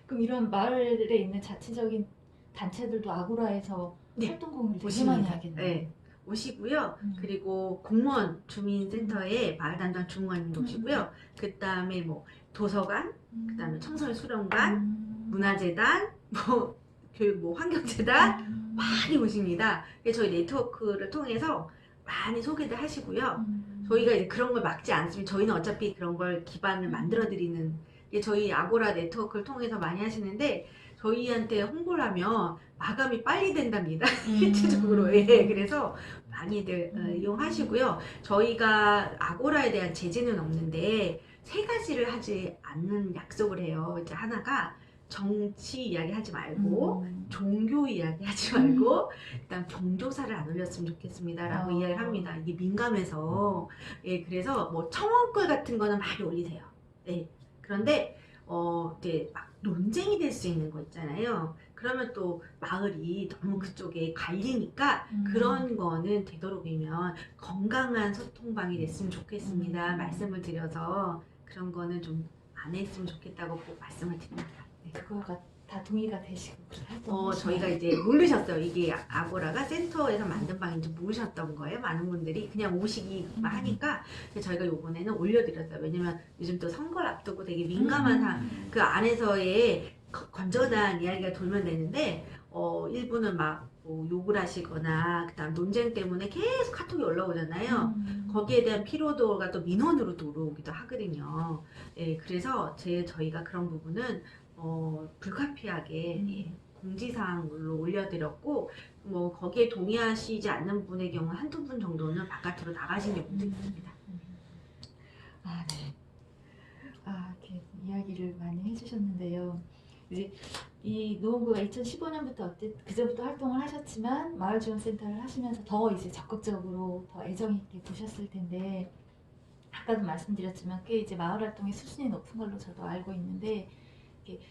[SPEAKER 1] 그럼 이런 마을에 있는 자체적인 단체들도 아고라에서
[SPEAKER 2] 네,
[SPEAKER 1] 활동 공유를 되게
[SPEAKER 2] 오십니다.
[SPEAKER 1] 많이 하겠네요.
[SPEAKER 2] 네, 오시고요. 그리고 공무원 주민센터에 마을 담당 주무관님도 오시고요. 그 다음에 뭐 도서관, 그 다음에 청소년 수련관, 문화재단, 뭐 교육 뭐 환경재단 많이 오십니다. 저희 네트워크를 통해서 많이 소개를 하시고요. 저희가 이제 그런 걸 막지 않습니다. 저희는 어차피 그런 걸 기반을 만들어 드리는 게 저희 아고라 네트워크를 통해서 많이 하시는데, 저희한테 홍보를 하면 마감이 빨리 된답니다. 실질적으로. 예, 그래서 많이들 이용하시고요. 저희가 아고라에 대한 제재는 없는데 3가지를 하지 않는 약속을 해요. 이제 하나가 정치 이야기 하지 말고, 종교 이야기 하지 말고, 일단 경조사를 안 올렸으면 좋겠습니다라고 이야기를 합니다. 이게 민감해서. 예, 그래서 뭐 청원글 같은 거는 많이 올리세요. 예. 그런데 이제 막 논쟁이 될 수 있는 거 있잖아요. 그러면 또 마을이 너무 그쪽에 갈리니까 그런 거는 되도록이면 건강한 소통방이 됐으면 좋겠습니다. 말씀을 드려서 그런 거는 좀 안 했으면 좋겠다고 꼭 말씀을 드립니다. 네.
[SPEAKER 1] 그걸 다 동의가 되시고 그렇게 활동을
[SPEAKER 2] 저희가
[SPEAKER 1] 하시나요?
[SPEAKER 2] 이제 모르셨어요. 이게 아고라가 센터에서 만든 방인지 모르셨던 거예요. 많은 분들이 그냥 오시기만 하니까 근데 저희가 요번에는 올려드렸어요. 왜냐면 요즘 또 선거를 앞두고 되게 민감한 그 안에서의 건전한 이야기가 돌면 되는데 일부는 막뭐 욕을 하시거나 그다음 논쟁 때문에 계속 카톡이 올라오잖아요. 거기에 대한 피로도가 또 민원으로 들어오기도 하거든요. 예, 그래서 저희가 그런 부분은 불가피하게 예, 공지사항으로 올려드렸고 뭐 거기에 동의하시지 않는 분의 경우 한두 분 정도는 바깥으로 나가신 경우도 있습니다.
[SPEAKER 1] 아, 네. 이렇게 이야기를 많이 해주셨는데요. 이제 이 노원구가 2015년부터 그전부터 활동을 하셨지만 마을지원센터를 하시면서 더 이제 적극적으로 더 애정 있게 보셨을 텐데 아까도 말씀드렸지만 꽤 이제 마을 활동의 수준이 높은 걸로 저도 알고 있는데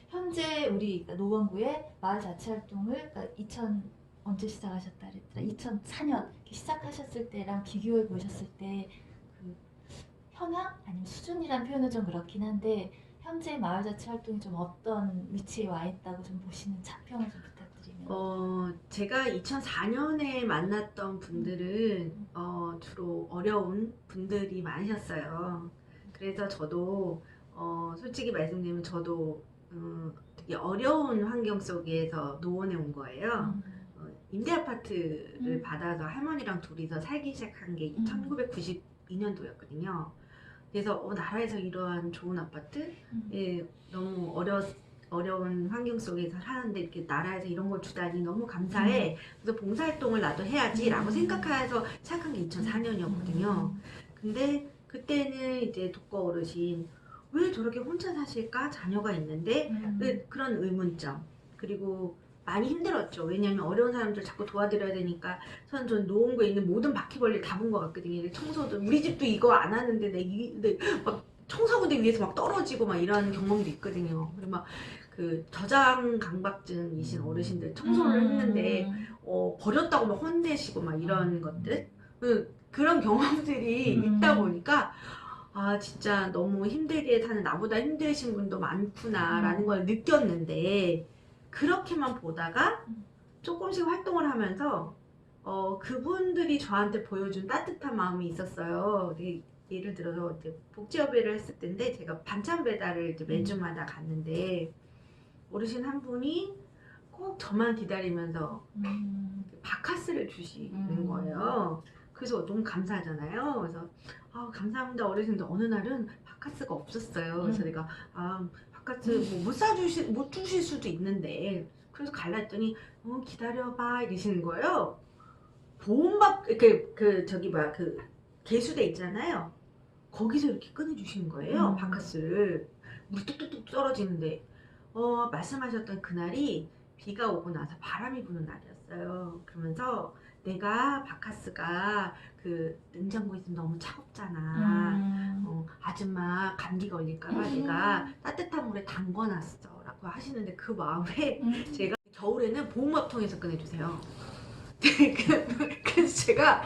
[SPEAKER 1] 현재 우리 그러니까 노원구의 마을 자치 활동을 그러니까 언제 시작하셨다 그랬더라? 2004년 시작하셨을 때랑 비교해 보셨을 때 그 현황 아니면 수준이란 표현은 좀 그렇긴 한데 현재 마을 자치 활동이 좀 어떤 위치에 와 있다고 좀 보시는 차평을 좀 부탁드리면.
[SPEAKER 2] 제가 2004년에 만났던 분들은 주로 어려운 분들이 많으셨어요. 그래서 저도 솔직히 말씀드리면 저도 되게 어려운 환경 속에서 노원에 온 거예요. 임대 아파트를 받아서 할머니랑 둘이서 살기 시작한 게 1992년도였거든요. 그래서 나라에서 이러한 좋은 아파트에 너무 어려운 환경 속에서 사는데 이렇게 나라에서 이런 걸 주다니 너무 감사해. 그래서 봉사활동을 나도 해야지라고 생각해서 시작한 게 2004년이었거든요. 근데 그때는 이제 독거 어르신 왜 저렇게 혼자 사실까? 자녀가 있는데 왜 그런 의문점 그리고 많이 힘들었죠. 왜냐면 어려운 사람들 자꾸 도와드려야 되니까 전 노원구에 있는 모든 바퀴벌레를 다 본 것 같거든요. 청소도 우리 집도 이거 안 하는데 막 청소부대 위에서 막 떨어지고 막 이런 경험도 있거든요. 그리고 막 그 저장 강박증이신 어르신들 청소를 했는데 버렸다고 막 혼내시고 막 이런 것들 그런 경험들이 있다 보니까 진짜 너무 힘들게 사는 나보다 힘드신 분도 많구나라는 걸 느꼈는데 그렇게만 보다가 조금씩 활동을 하면서 그분들이 저한테 보여준 따뜻한 마음이 있었어요. 예를 들어서 이제 복지업회를 했을 때인데 제가 반찬 배달을 이제 매주마다 갔는데 어르신 한 분이 꼭 저만 기다리면서 바카스를 주시는 거예요. 그래서 너무 감사하잖아요. 그래서 감사합니다 어르신들. 어느 날은 바카스가 없었어요. 그래서 내가 바카스 못 주실 수도 있는데 그래서 갈라 했더니 기다려봐 이러시는 거예요. 보온밥 그 개수대 있잖아요. 거기서 이렇게 꺼내주시는 거예요. 바카스를 물이 뚝뚝뚝 떨어지는데 말씀하셨던 그날이 비가 오고 나서 바람이 부는 날이었어요. 그러면서 내가 바카스가 그 냉장고에 있으면 너무 차갑잖아. 아줌마 감기 걸릴까봐 내가 따뜻한 물에 담궈놨어 라고 하시는데 그 마음에 제가 겨울에는 보온밥통에서 꺼내주세요. 그래서 제가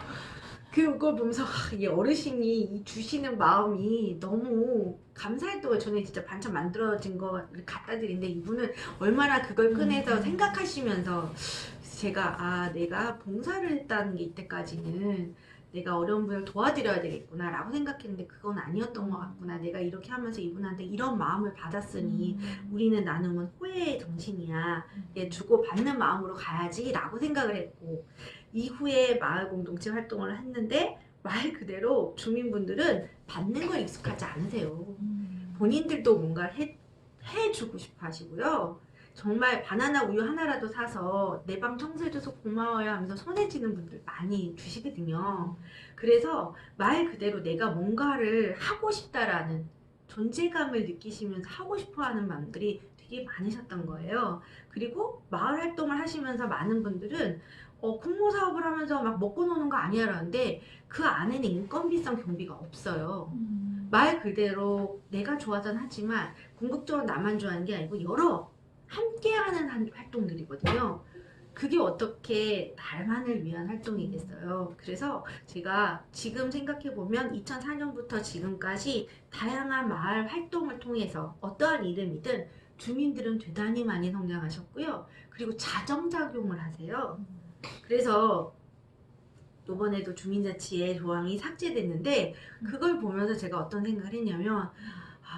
[SPEAKER 2] 그걸 보면서 이 어르신이 주시는 마음이 너무 감사했던 저는 진짜 반찬 만들어진 거를 갖다 드리는데 이분은 얼마나 그걸 꺼내서 생각하시면서 제가 내가 봉사를 했다는 게 이때까지는 내가 어려운 분을 도와드려야 되겠구나 라고 생각했는데 그건 아니었던 것 같구나. 내가 이렇게 하면서 이분한테 이런 마음을 받았으니 우리는 나누면 호혜의 정신이야. 주고 받는 마음으로 가야지 라고 생각을 했고 이후에 마을 공동체 활동을 했는데 말 그대로 주민분들은 받는 걸 익숙하지 않으세요. 본인들도 뭔가 해주고 싶어 하시고요. 정말 바나나 우유 하나라도 사서 내 방 청소해줘서 고마워요 하면서 손에 쥐는 분들 많이 주시거든요. 그래서 말 그대로 내가 뭔가를 하고 싶다라는 존재감을 느끼시면서 하고 싶어하는 마음들이 되게 많으셨던 거예요. 그리고 마을 활동을 하시면서 많은 분들은 공모사업을 하면서 막 먹고 노는 거 아니야라는데 그 안에는 인건비성 경비가 없어요. 말 그대로 내가 좋아서는 하지만 궁극적으로 나만 좋아하는 게 아니고 여러 함께하는 활동들이거든요. 그게 어떻게 나만을 위한 활동이겠어요. 그래서 제가 지금 생각해보면 2004년부터 지금까지 다양한 마을 활동을 통해서 어떠한 이름이든 주민들은 대단히 많이 성장하셨고요. 그리고 자정작용을 하세요. 그래서 이번에도 주민자치의 조항이 삭제됐는데 그걸 보면서 제가 어떤 생각을 했냐면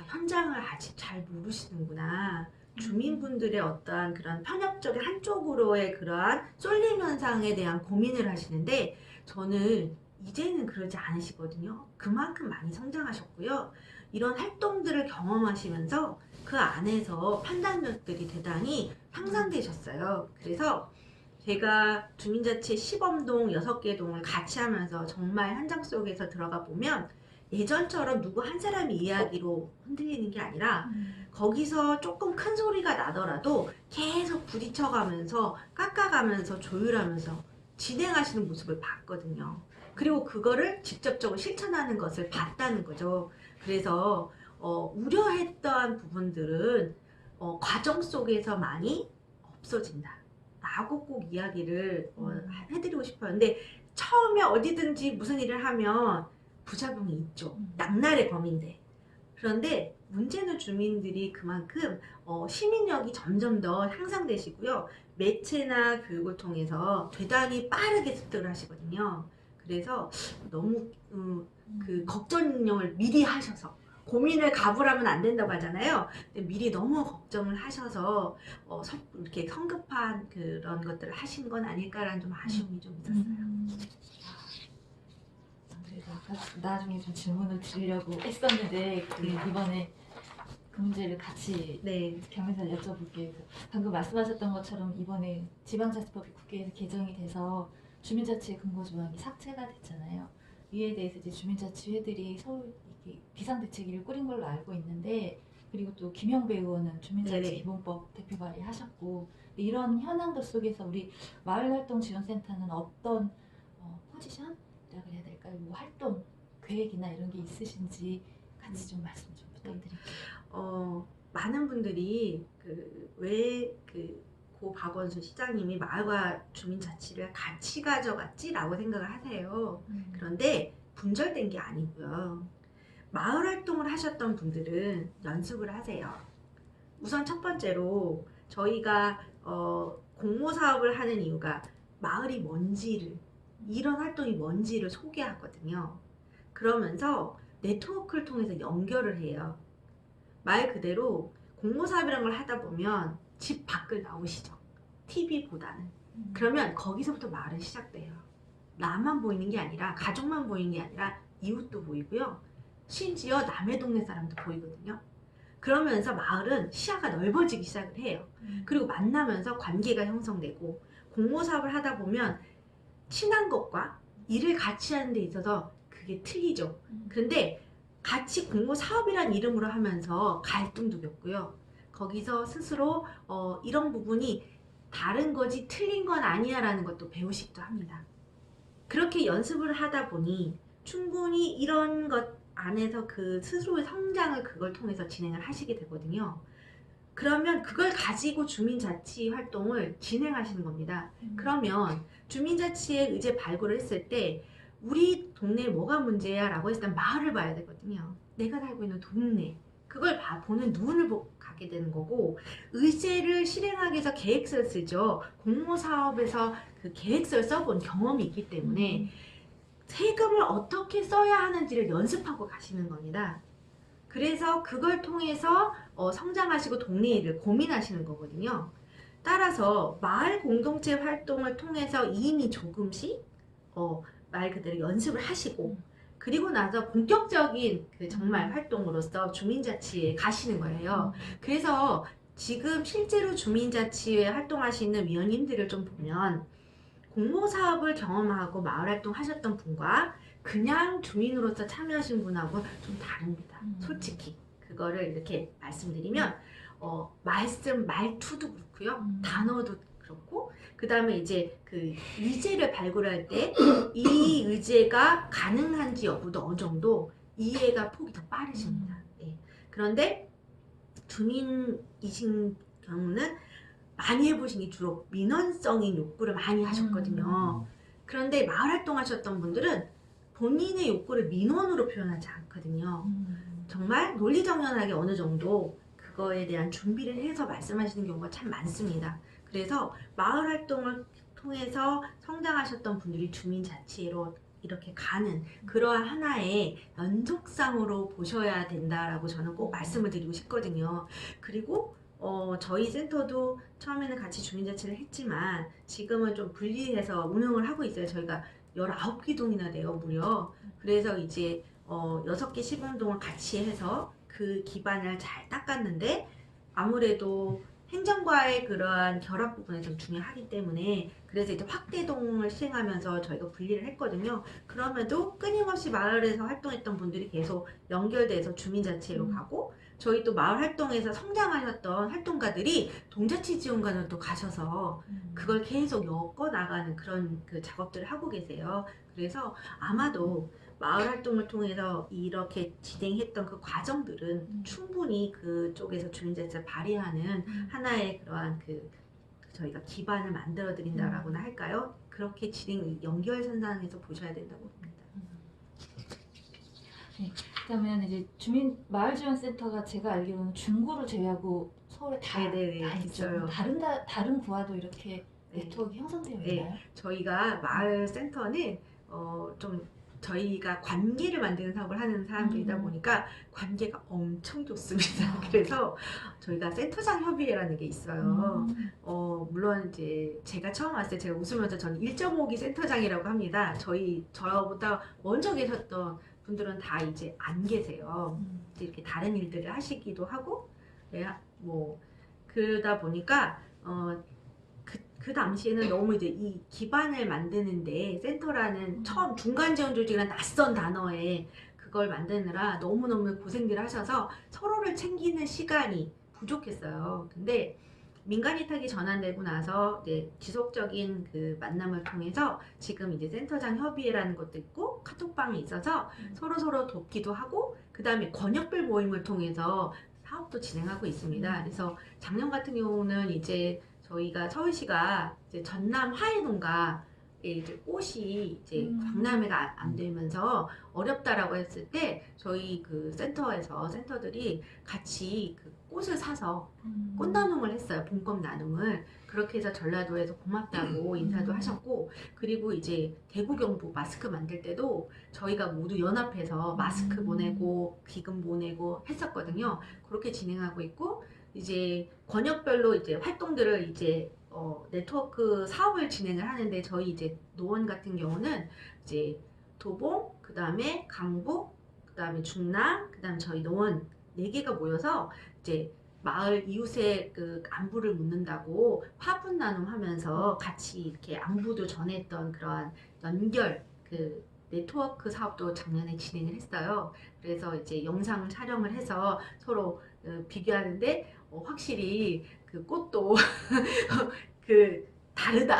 [SPEAKER 2] 현장을 아직 잘 모르시는구나. 주민분들의 어떠한 그런 편협적인 한쪽으로의 그러한 쏠림 현상에 대한 고민을 하시는데 저는 이제는 그러지 않으시거든요. 그만큼 많이 성장하셨고요. 이런 활동들을 경험하시면서 그 안에서 판단력들이 대단히 향상되셨어요. 그래서 제가 주민자치 시범동 6개 동을 같이 하면서 정말 현장 속에서 들어가 보면 예전처럼 누구 한 사람의 이야기로 흔들리는 게 아니라 거기서 조금 큰 소리가 나더라도 계속 부딪혀가면서 깎아가면서 조율하면서 진행하시는 모습을 봤거든요. 그리고 그거를 직접적으로 실천하는 것을 봤다는 거죠. 그래서 우려했던 부분들은 과정 속에서 많이 없어진다 라고 꼭 이야기를 해드리고 싶어요. 근데 처음에 어디든지 무슨 일을 하면 부작용이 있죠. 낙날의 검인데. 그런데 문제는 주민들이 그만큼 시민력이 점점 더 향상되시고요. 매체나 교육을 통해서 대단히 빠르게 습득을 하시거든요. 그래서 너무 그 걱정을 미리 하셔서 고민을 가불하면 안 된다고 하잖아요. 근데 미리 너무 걱정을 하셔서 이렇게 성급한 그런 것들을 하신 건 아닐까라는 좀 아쉬움이 좀 있었어요.
[SPEAKER 1] 그래서 나중에 좀 질문을 드리려고 했었는데 이번에 그 문제를 같이
[SPEAKER 2] 네.
[SPEAKER 1] 겸해서 여쭤볼게요. 방금 말씀하셨던 것처럼 이번에 지방자치법이 국회에서 개정이 돼서 주민자치의 근거조항이 삭제가 됐잖아요. 이에 대해서 이제 주민자치회들이 서울 비상대책위를 꾸린 걸로 알고 있는데, 그리고 또 김영배 의원은 주민자치기본법 대표 발의하셨고, 이런 현황들 속에서 우리 마을활동지원센터는 어떤 포지션이라고 해야 될까요? 뭐 활동 계획이나 이런 게 있으신지 같이 좀 말씀 좀 부탁드릴게요.
[SPEAKER 2] 많은 분들이 고 박원순 시장님이 마을과 주민자치를 같이 가져갔지라고 생각을 하세요. 그런데 분절된 게 아니고요. 마을 활동을 하셨던 분들은 연습을 하세요. 우선 첫 번째로 저희가 공모 사업을 하는 이유가 마을이 뭔지를, 이런 활동이 뭔지를 소개하거든요. 그러면서 네트워크를 통해서 연결을 해요. 말 그대로 공모 사업이라는 걸 하다 보면 집 밖을 나오시죠. TV보다는. 그러면 거기서부터 마을은 시작돼요. 나만 보이는 게 아니라, 가족만 보이는 게 아니라 이웃도 보이고요. 심지어 남의 동네 사람도 보이거든요. 그러면서 마을은 시야가 넓어지기 시작을 해요. 그리고 만나면서 관계가 형성되고, 공모 사업을 하다 보면 친한 것과 일을 같이 하는 데 있어서 그게 틀리죠. 그런데 같이 공모 사업이란 이름으로 하면서 갈등도 겪고요. 거기서 스스로 이런 부분이 다른 거지 틀린 건 아니야 라는 것도 배우시기도 합니다. 그렇게 연습을 하다 보니 충분히 이런 것 안에서 그 스스로의 성장을 그걸 통해서 진행을 하시게 되거든요. 그러면 그걸 가지고 주민자치 활동을 진행하시는 겁니다. 그러면 주민자치의 의제 발굴을 했을 때 우리 동네에 뭐가 문제야 라고 했을 때 마을을 봐야 되거든요. 내가 살고 있는 동네, 그걸 보는 눈을 가게 되는 거고, 의제를 실행하기 위해서 계획서를 쓰죠. 공모사업에서 그 계획서를 써본 경험이 있기 때문에 세금을 어떻게 써야 하는지를 연습하고 가시는 겁니다. 그래서 그걸 통해서 성장하시고 동네 일을 고민하시는 거거든요. 따라서 마을 공동체 활동을 통해서 이미 조금씩 말 그대로 연습을 하시고, 그리고 나서 본격적인 그 정말 활동으로서 주민자치에 가시는 거예요. 그래서 지금 실제로 주민자치에 활동하시는 위원님들을 좀 보면 공모사업을 경험하고 마을활동 하셨던 분과 그냥 주민으로서 참여하신 분하고 좀 다릅니다. 솔직히 그거를 이렇게 말씀드리면 말투도 그렇고요. 단어도 그렇고, 그 다음에 이제 그 의제를 발굴할 때 이 의제가 가능한지 여부도 어느 정도 이해가 폭이 더 빠르십니다. 네. 그런데 주민이신 경우는 많이 해보신 게 주로 민원성인 욕구를 많이 하셨거든요. 그런데 마을 활동하셨던 분들은 본인의 욕구를 민원으로 표현하지 않거든요. 정말 논리정연하게 어느 정도 그거에 대한 준비를 해서 말씀하시는 경우가 참 많습니다. 그래서 마을 활동을 통해서 성장하셨던 분들이 주민자치로 이렇게 가는 그러한 하나의 연속상으로 보셔야 된다라고 저는 꼭 말씀을 드리고 싶거든요. 그리고 저희 센터도 처음에는 같이 주민자치를 했지만 지금은 좀 분리해서 운영을 하고 있어요. 저희가 19기동이나 돼요, 무려. 그래서 이제 6개 시범동을 같이 해서 그 기반을 잘 닦았는데 아무래도 행정과의 그러한 결합 부분이 좀 중요하기 때문에 그래서 이제 확대동을 시행하면서 저희가 분리를 했거든요. 그럼에도 끊임없이 마을에서 활동했던 분들이 계속 연결돼서 주민자치로 가고 저희 또 마을 활동에서 성장하셨던 활동가들이 동자치 지원관으로 또 가셔서 그걸 계속 엮어 나가는 그런 그 작업들을 하고 계세요. 그래서 아마도 마을 활동을 통해서 이렇게 진행했던 그 과정들은 충분히 그쪽에서 주민자치를 발휘하는 하나의 그러한 그 저희가 기반을 만들어 드린다라고나 할까요? 그렇게 진행 연결선상에서 보셔야 된다고 봅니다.
[SPEAKER 1] 그러면 이제 마을지원센터가 제가 알기로는 중구를 제외하고 서울에 다
[SPEAKER 2] 네네네,
[SPEAKER 1] 있죠.
[SPEAKER 2] 있어요.
[SPEAKER 1] 다른 구와도 이렇게
[SPEAKER 2] 네.
[SPEAKER 1] 네트워크 형성되어
[SPEAKER 2] 네.
[SPEAKER 1] 있나요?
[SPEAKER 2] 저희가 마을 센터는 좀 저희가 관계를 만드는 사업을 하는 사람들이다 보니까 관계가 엄청 좋습니다. 그래서 저희가 센터장 협의회라는 게 있어요. 물론 이제 제가 처음 왔을 때 제가 웃으면서 저는 1.5기 센터장이라고 합니다. 저보다 먼저 계셨던 분들은 다 이제 안 계세요. 이제 이렇게 다른 일들을 하시기도 하고, 네, 뭐 그러다 보니까 그 당시에는 너무 이제 이 기반을 만드는데 센터라는 처음 중간 지원 조직이라는 낯선 단어에 그걸 만드느라 너무너무 고생들 하셔서 서로를 챙기는 시간이 부족했어요. 근데 민간위탁이 전환되고 나서 이제 지속적인 그 만남을 통해서 지금 이제 센터장 협의회라는 것도 있고 카톡방이 있어서 서로 돕기도 하고 그 다음에 권역별 모임을 통해서 사업도 진행하고 있습니다. 그래서 작년 같은 경우는 이제 저희가 서울시가 이제 전남 하회동가 이제 꽃이 이제 박람회가 안 되면서 어렵다라고 했을 때 저희 그 센터들이 같이 그 꽃을 사서 꽃 나눔을 했어요. 봄꽃 나눔을. 그렇게 해서 전라도에서 고맙다고 인사도 하셨고 그리고 이제 대구 경북 마스크 만들 때도 저희가 모두 연합해서 마스크 보내고 기금 보내고 했었거든요. 그렇게 진행하고 있고 이제 권역별로 이제 활동들을 이제 네트워크 사업을 진행을 하는데 저희 이제 노원 같은 경우는 이제 도봉, 그 다음에 강북, 그 다음에 중랑, 그 다음 저희 노원 4개가 모여서 이제 마을 이웃의 그 안부를 묻는다고 화분 나눔하면서 같이 이렇게 안부도 전했던 그러한 연결 그 네트워크 사업도 작년에 진행을 했어요. 그래서 이제 영상 촬영을 해서 서로 비교하는데 확실히 그 꽃도 그 다르다.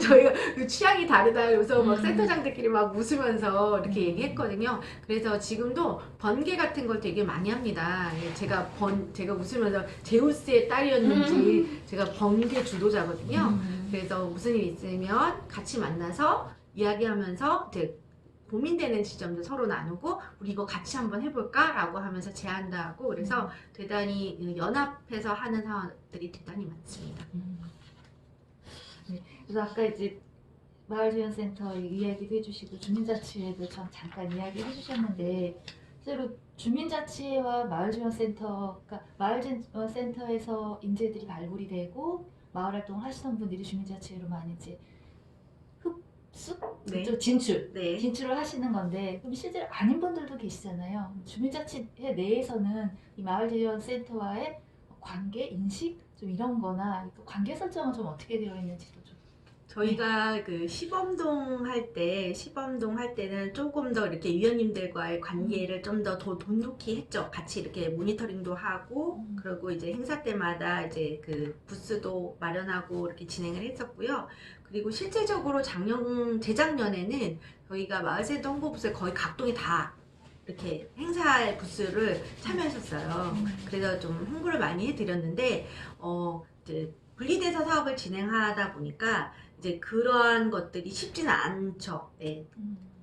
[SPEAKER 2] 저희가 그 취향이 다르다. 그래서 막 센터장들끼리 막 웃으면서 이렇게 얘기했거든요. 그래서 지금도 번개 같은 걸 되게 많이 합니다. 예, 제가 웃으면서 제우스의 딸이었는지 제가 번개 주도자거든요. 그래서 무슨 일 있으면 같이 만나서 이야기하면서 이제 고민되는 지점도 서로 나누고 우리 이거 같이 한번 해볼까? 라고 하면서 제안도 하고 그래서 대단히 연합해서 하는 사람들이 대단히 많습니다.
[SPEAKER 1] 네, 그래서 아까 이제 마을지원센터 이야기도 해주시고 주민자치회도 잠깐 이야기 해주셨는데 실제로 주민자치회와 마을지원센터가 마을지원센터에서 인재들이 발굴이 되고 마을활동을 하시던 분들이 주민자치회로 많이 이제 흡수?
[SPEAKER 2] 네.
[SPEAKER 1] 진출을 하시는 건데 그럼 실제로 아닌 분들도 계시잖아요. 주민자치회 내에서는 이 마을지원센터와의 관계, 인식 좀 이런 거나 관계 설정은 좀 어떻게 되어 있는지도 좀.
[SPEAKER 2] 저희가 그 시범동 할 때는 조금 더 이렇게 위원님들과의 관계를 좀 더 돈독히 했죠. 같이 이렇게 모니터링도 하고, 그리고 이제 행사 때마다 이제 그 부스도 마련하고 이렇게 진행을 했었고요. 그리고 실제적으로 재작년에는 저희가 마을센터 홍보부스에 거의 각동이 다 이렇게 행사의 부스를 참여했었어요. 그래서 좀 홍보를 많이 해드렸는데, 이제 분리돼서 사업을 진행하다 보니까 이제 그러한 것들이 쉽지는 않죠. 네.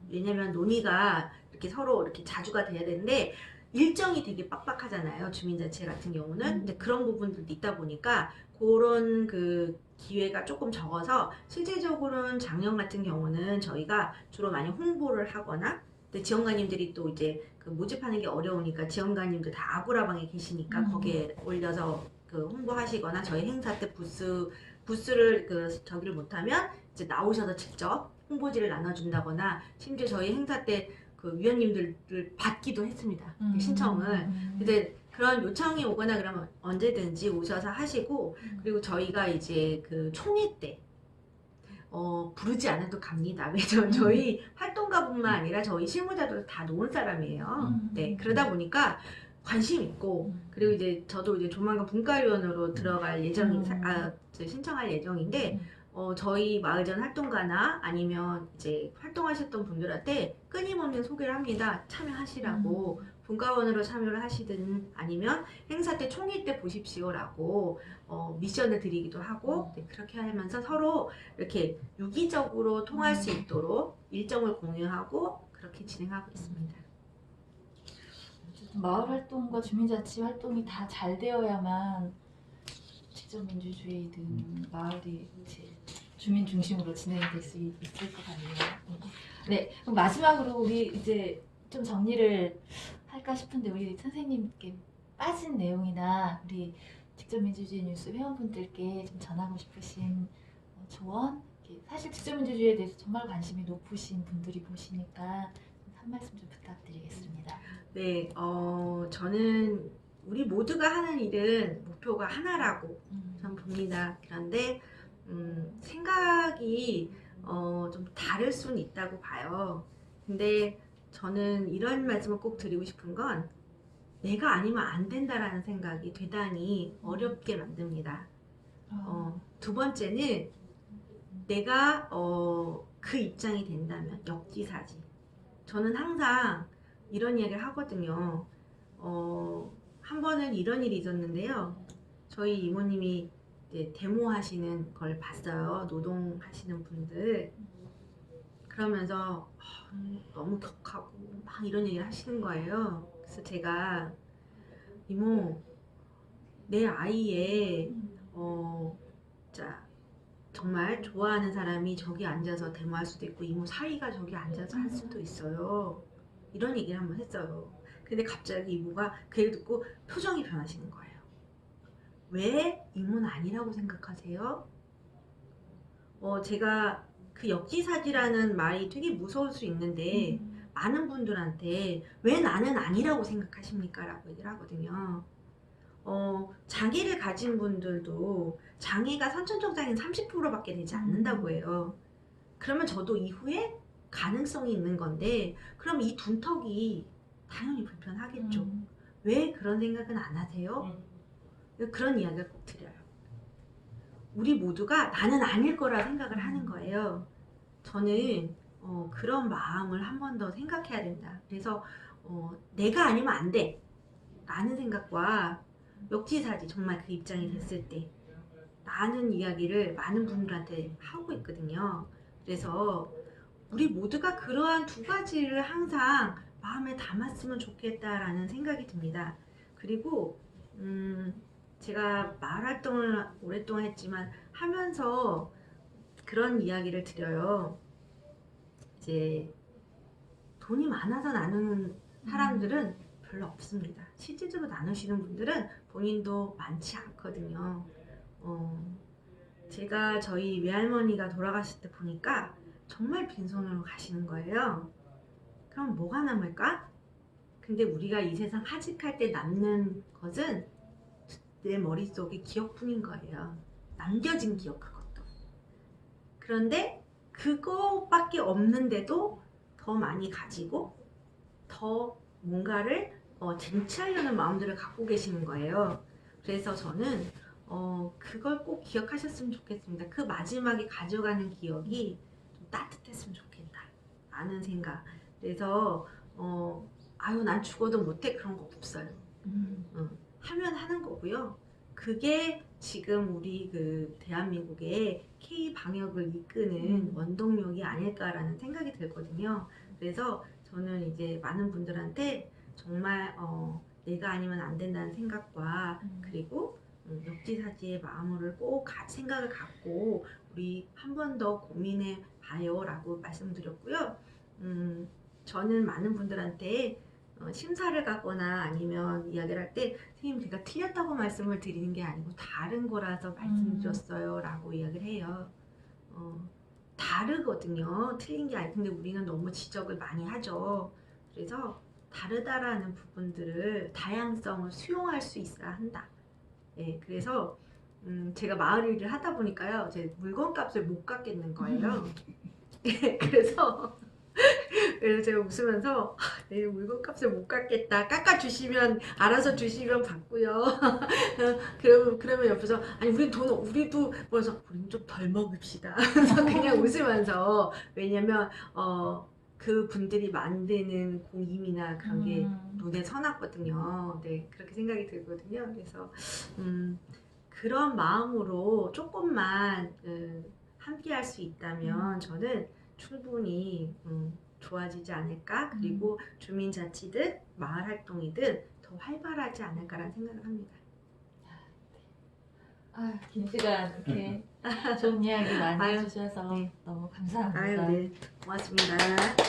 [SPEAKER 2] 왜냐면 논의가 이렇게 서로 이렇게 자주가 돼야 되는데 일정이 되게 빡빡하잖아요. 주민자치 같은 경우는. 근데 그런 부분들도 있다 보니까 그런 그 기회가 조금 적어서 실질적으로는 작년 같은 경우는 저희가 주로 많이 홍보를 하거나 근데 지원관님들이 또 이제 그 모집하는 게 어려우니까 지원관님들 다 아고라방에 계시니까 거기에 올려서 그 홍보하시거나 저희 행사 때 부스를 그 저기를 못하면 이제 나오셔서 직접 홍보지를 나눠준다거나 심지어 저희 행사 때 그 위원님들을 받기도 했습니다. 신청을. 근데 그런 요청이 오거나 그러면 언제든지 오셔서 하시고 그리고 저희가 이제 그 총회 때 부르지 않아도 갑니다. 왜냐면 저희 활동가뿐만 아니라 저희 실무자도 다 놓은 사람이에요. 네, 그러다 보니까 관심 있고 그리고 이제 저도 이제 조만간 분과위원으로 들어갈 신청할 예정인데 저희 마을전 활동가나 아니면 이제 활동하셨던 분들한테 끊임없는 소개를 합니다. 참여하시라고 분과원으로 참여를 하시든 아니면 행사 때 총회 때 보십시오라고 미션을 드리기도 하고 네, 그렇게 하면서 서로 이렇게 유기적으로 통할 수 있도록 일정을 공유하고 그렇게 진행하고 있습니다.
[SPEAKER 1] 마을 활동과 주민자치 활동이 다 잘 되어야만 직접 민주주의든 마을이 이제 주민 중심으로 진행될 수 있을 것 같네요. 네, 그럼 마지막으로 우리 이제 좀 정리를 할까 싶은데 우리 선생님께 빠진 내용이나 우리 직접 민주주의 뉴스 회원분들께 좀 전하고 싶으신 조언? 사실 직접 민주주의에 대해서 정말 관심이 높으신 분들이 보시니까 한 말씀 좀 부탁드리겠습니다.
[SPEAKER 2] 네, 저는 우리 모두가 하는 일은 목표가 하나라고 전 봅니다. 그런데 생각이 좀 다를 수는 있다고 봐요. 근데 저는 이런 말씀을 꼭 드리고 싶은 건 내가 아니면 안 된다라는 생각이 대단히 어렵게 만듭니다. 두 번째는 내가 그 입장이 된다면 역지사지. 저는 항상 이런 이야기를 하거든요. 한 번은 이런 일이 있었는데요. 저희 이모님이 이제 데모하시는 걸 봤어요. 노동하시는 분들. 그러면서 너무 격하고 막 이런 얘기를 하시는 거예요. 그래서 제가 이모, 내 아이의 자 정말 좋아하는 사람이 저기 앉아서 데모할 수도 있고 이모 사위가 저기 앉아서 할 수도 있어요. 이런 얘기를 한번 했어요. 근데 갑자기 이모가 그 얘기 듣고 표정이 변하시는 거예요. 왜 이모는 아니라고 생각하세요? 제가 그 역지사지라는 말이 되게 무서울 수 있는데 많은 분들한테 왜 나는 아니라고 생각하십니까? 라고 얘기를 하거든요. 장애를 가진 분들도 장애가 선천적 장애는 30%밖에 되지 않는다고 해요. 그러면 저도 이후에 가능성이 있는 건데 그럼 이 둔턱이 당연히 불편하겠죠. 왜 그런 생각은 안 하세요? 그런 이야기를 꼭 드려요. 우리 모두가 나는 아닐 거라 생각을 하는 거예요. 저는 그런 마음을 한 번 더 생각해야 된다. 그래서 내가 아니면 안 돼 라는 생각과 역지사지 정말 그 입장이 됐을 때 라는 이야기를 많은 분들한테 하고 있거든요. 그래서 우리 모두가 그러한 두 가지를 항상 마음에 담았으면 좋겠다라는 생각이 듭니다. 그리고 제가 마을 활동을 오랫동안 했지만 하면서 그런 이야기를 드려요. 이제 돈이 많아서 나누는 사람들은 별로 없습니다. 실질적으로 나누시는 분들은 본인도 많지 않거든요. 제가 저희 외할머니가 돌아가실 때 보니까 정말 빈손으로 가시는 거예요. 그럼 뭐가 남을까? 근데 우리가 이 세상 하직할 때 남는 것은 내 머릿속에 기억뿐인 거예요. 남겨진 기억 그것도. 그런데 그거밖에 없는데도 더 많이 가지고 더 뭔가를 쟁취하려는 마음들을 갖고 계시는 거예요. 그래서 저는 그걸 꼭 기억하셨으면 좋겠습니다. 그 마지막에 가져가는 기억이 좀 따뜻했으면 좋겠다 라는 생각. 그래서 아유 난 죽어도 못해 그런 거 없어요. 하면 하는 거고요. 그게 지금 우리 그 대한민국의 K 방역을 이끄는 원동력이 아닐까라는 생각이 들거든요. 그래서 저는 이제 많은 분들한테 정말 내가 아니면 안 된다는 생각과 그리고 역지사지의 마음을 꼭 생각을 갖고 우리 한 번 더 고민해 봐요라고 말씀드렸고요. 저는 많은 분들한테 심사를 가거나 아니면 이야기를 할 때 선생님 제가 틀렸다고 말씀을 드리는 게 아니고 다른 거라서 말씀드렸어요 라고 이야기를 해요. 다르거든요. 틀린 게 아니. 근데 우리는 너무 지적을 많이 하죠. 그래서 다르다라는 부분들을 다양성을 수용할 수 있어야 한다. 예, 그래서 제가 마을 일을 하다 보니까요, 제 물건값을 못 갚겠는 거예요. 그래서 제가 웃으면서 내 물건값을 못 갚겠다. 깎아주시면 알아서 주시면 받고요. 그러면 옆에서 아니 우리도 뭐래서 우리는 좀 덜 먹읍시다. 그래서 그냥 웃으면서 왜냐면 그 분들이 만드는 공임이나 그런 게 눈에 선하거든요. 네, 그렇게 생각이 들거든요. 그래서 그런 마음으로 조금만 함께 할 수 있다면 저는 충분히 좋아지지 않을까. 그리고 주민자치든 마을 활동이든 더 활발하지 않을까라는 생각을 합니다.
[SPEAKER 1] 긴 시간 이렇게 좋은 이야기 많이 해주셔서
[SPEAKER 2] 네.
[SPEAKER 1] 너무 감사합니다.
[SPEAKER 2] 아유, 네, 고맙습니다.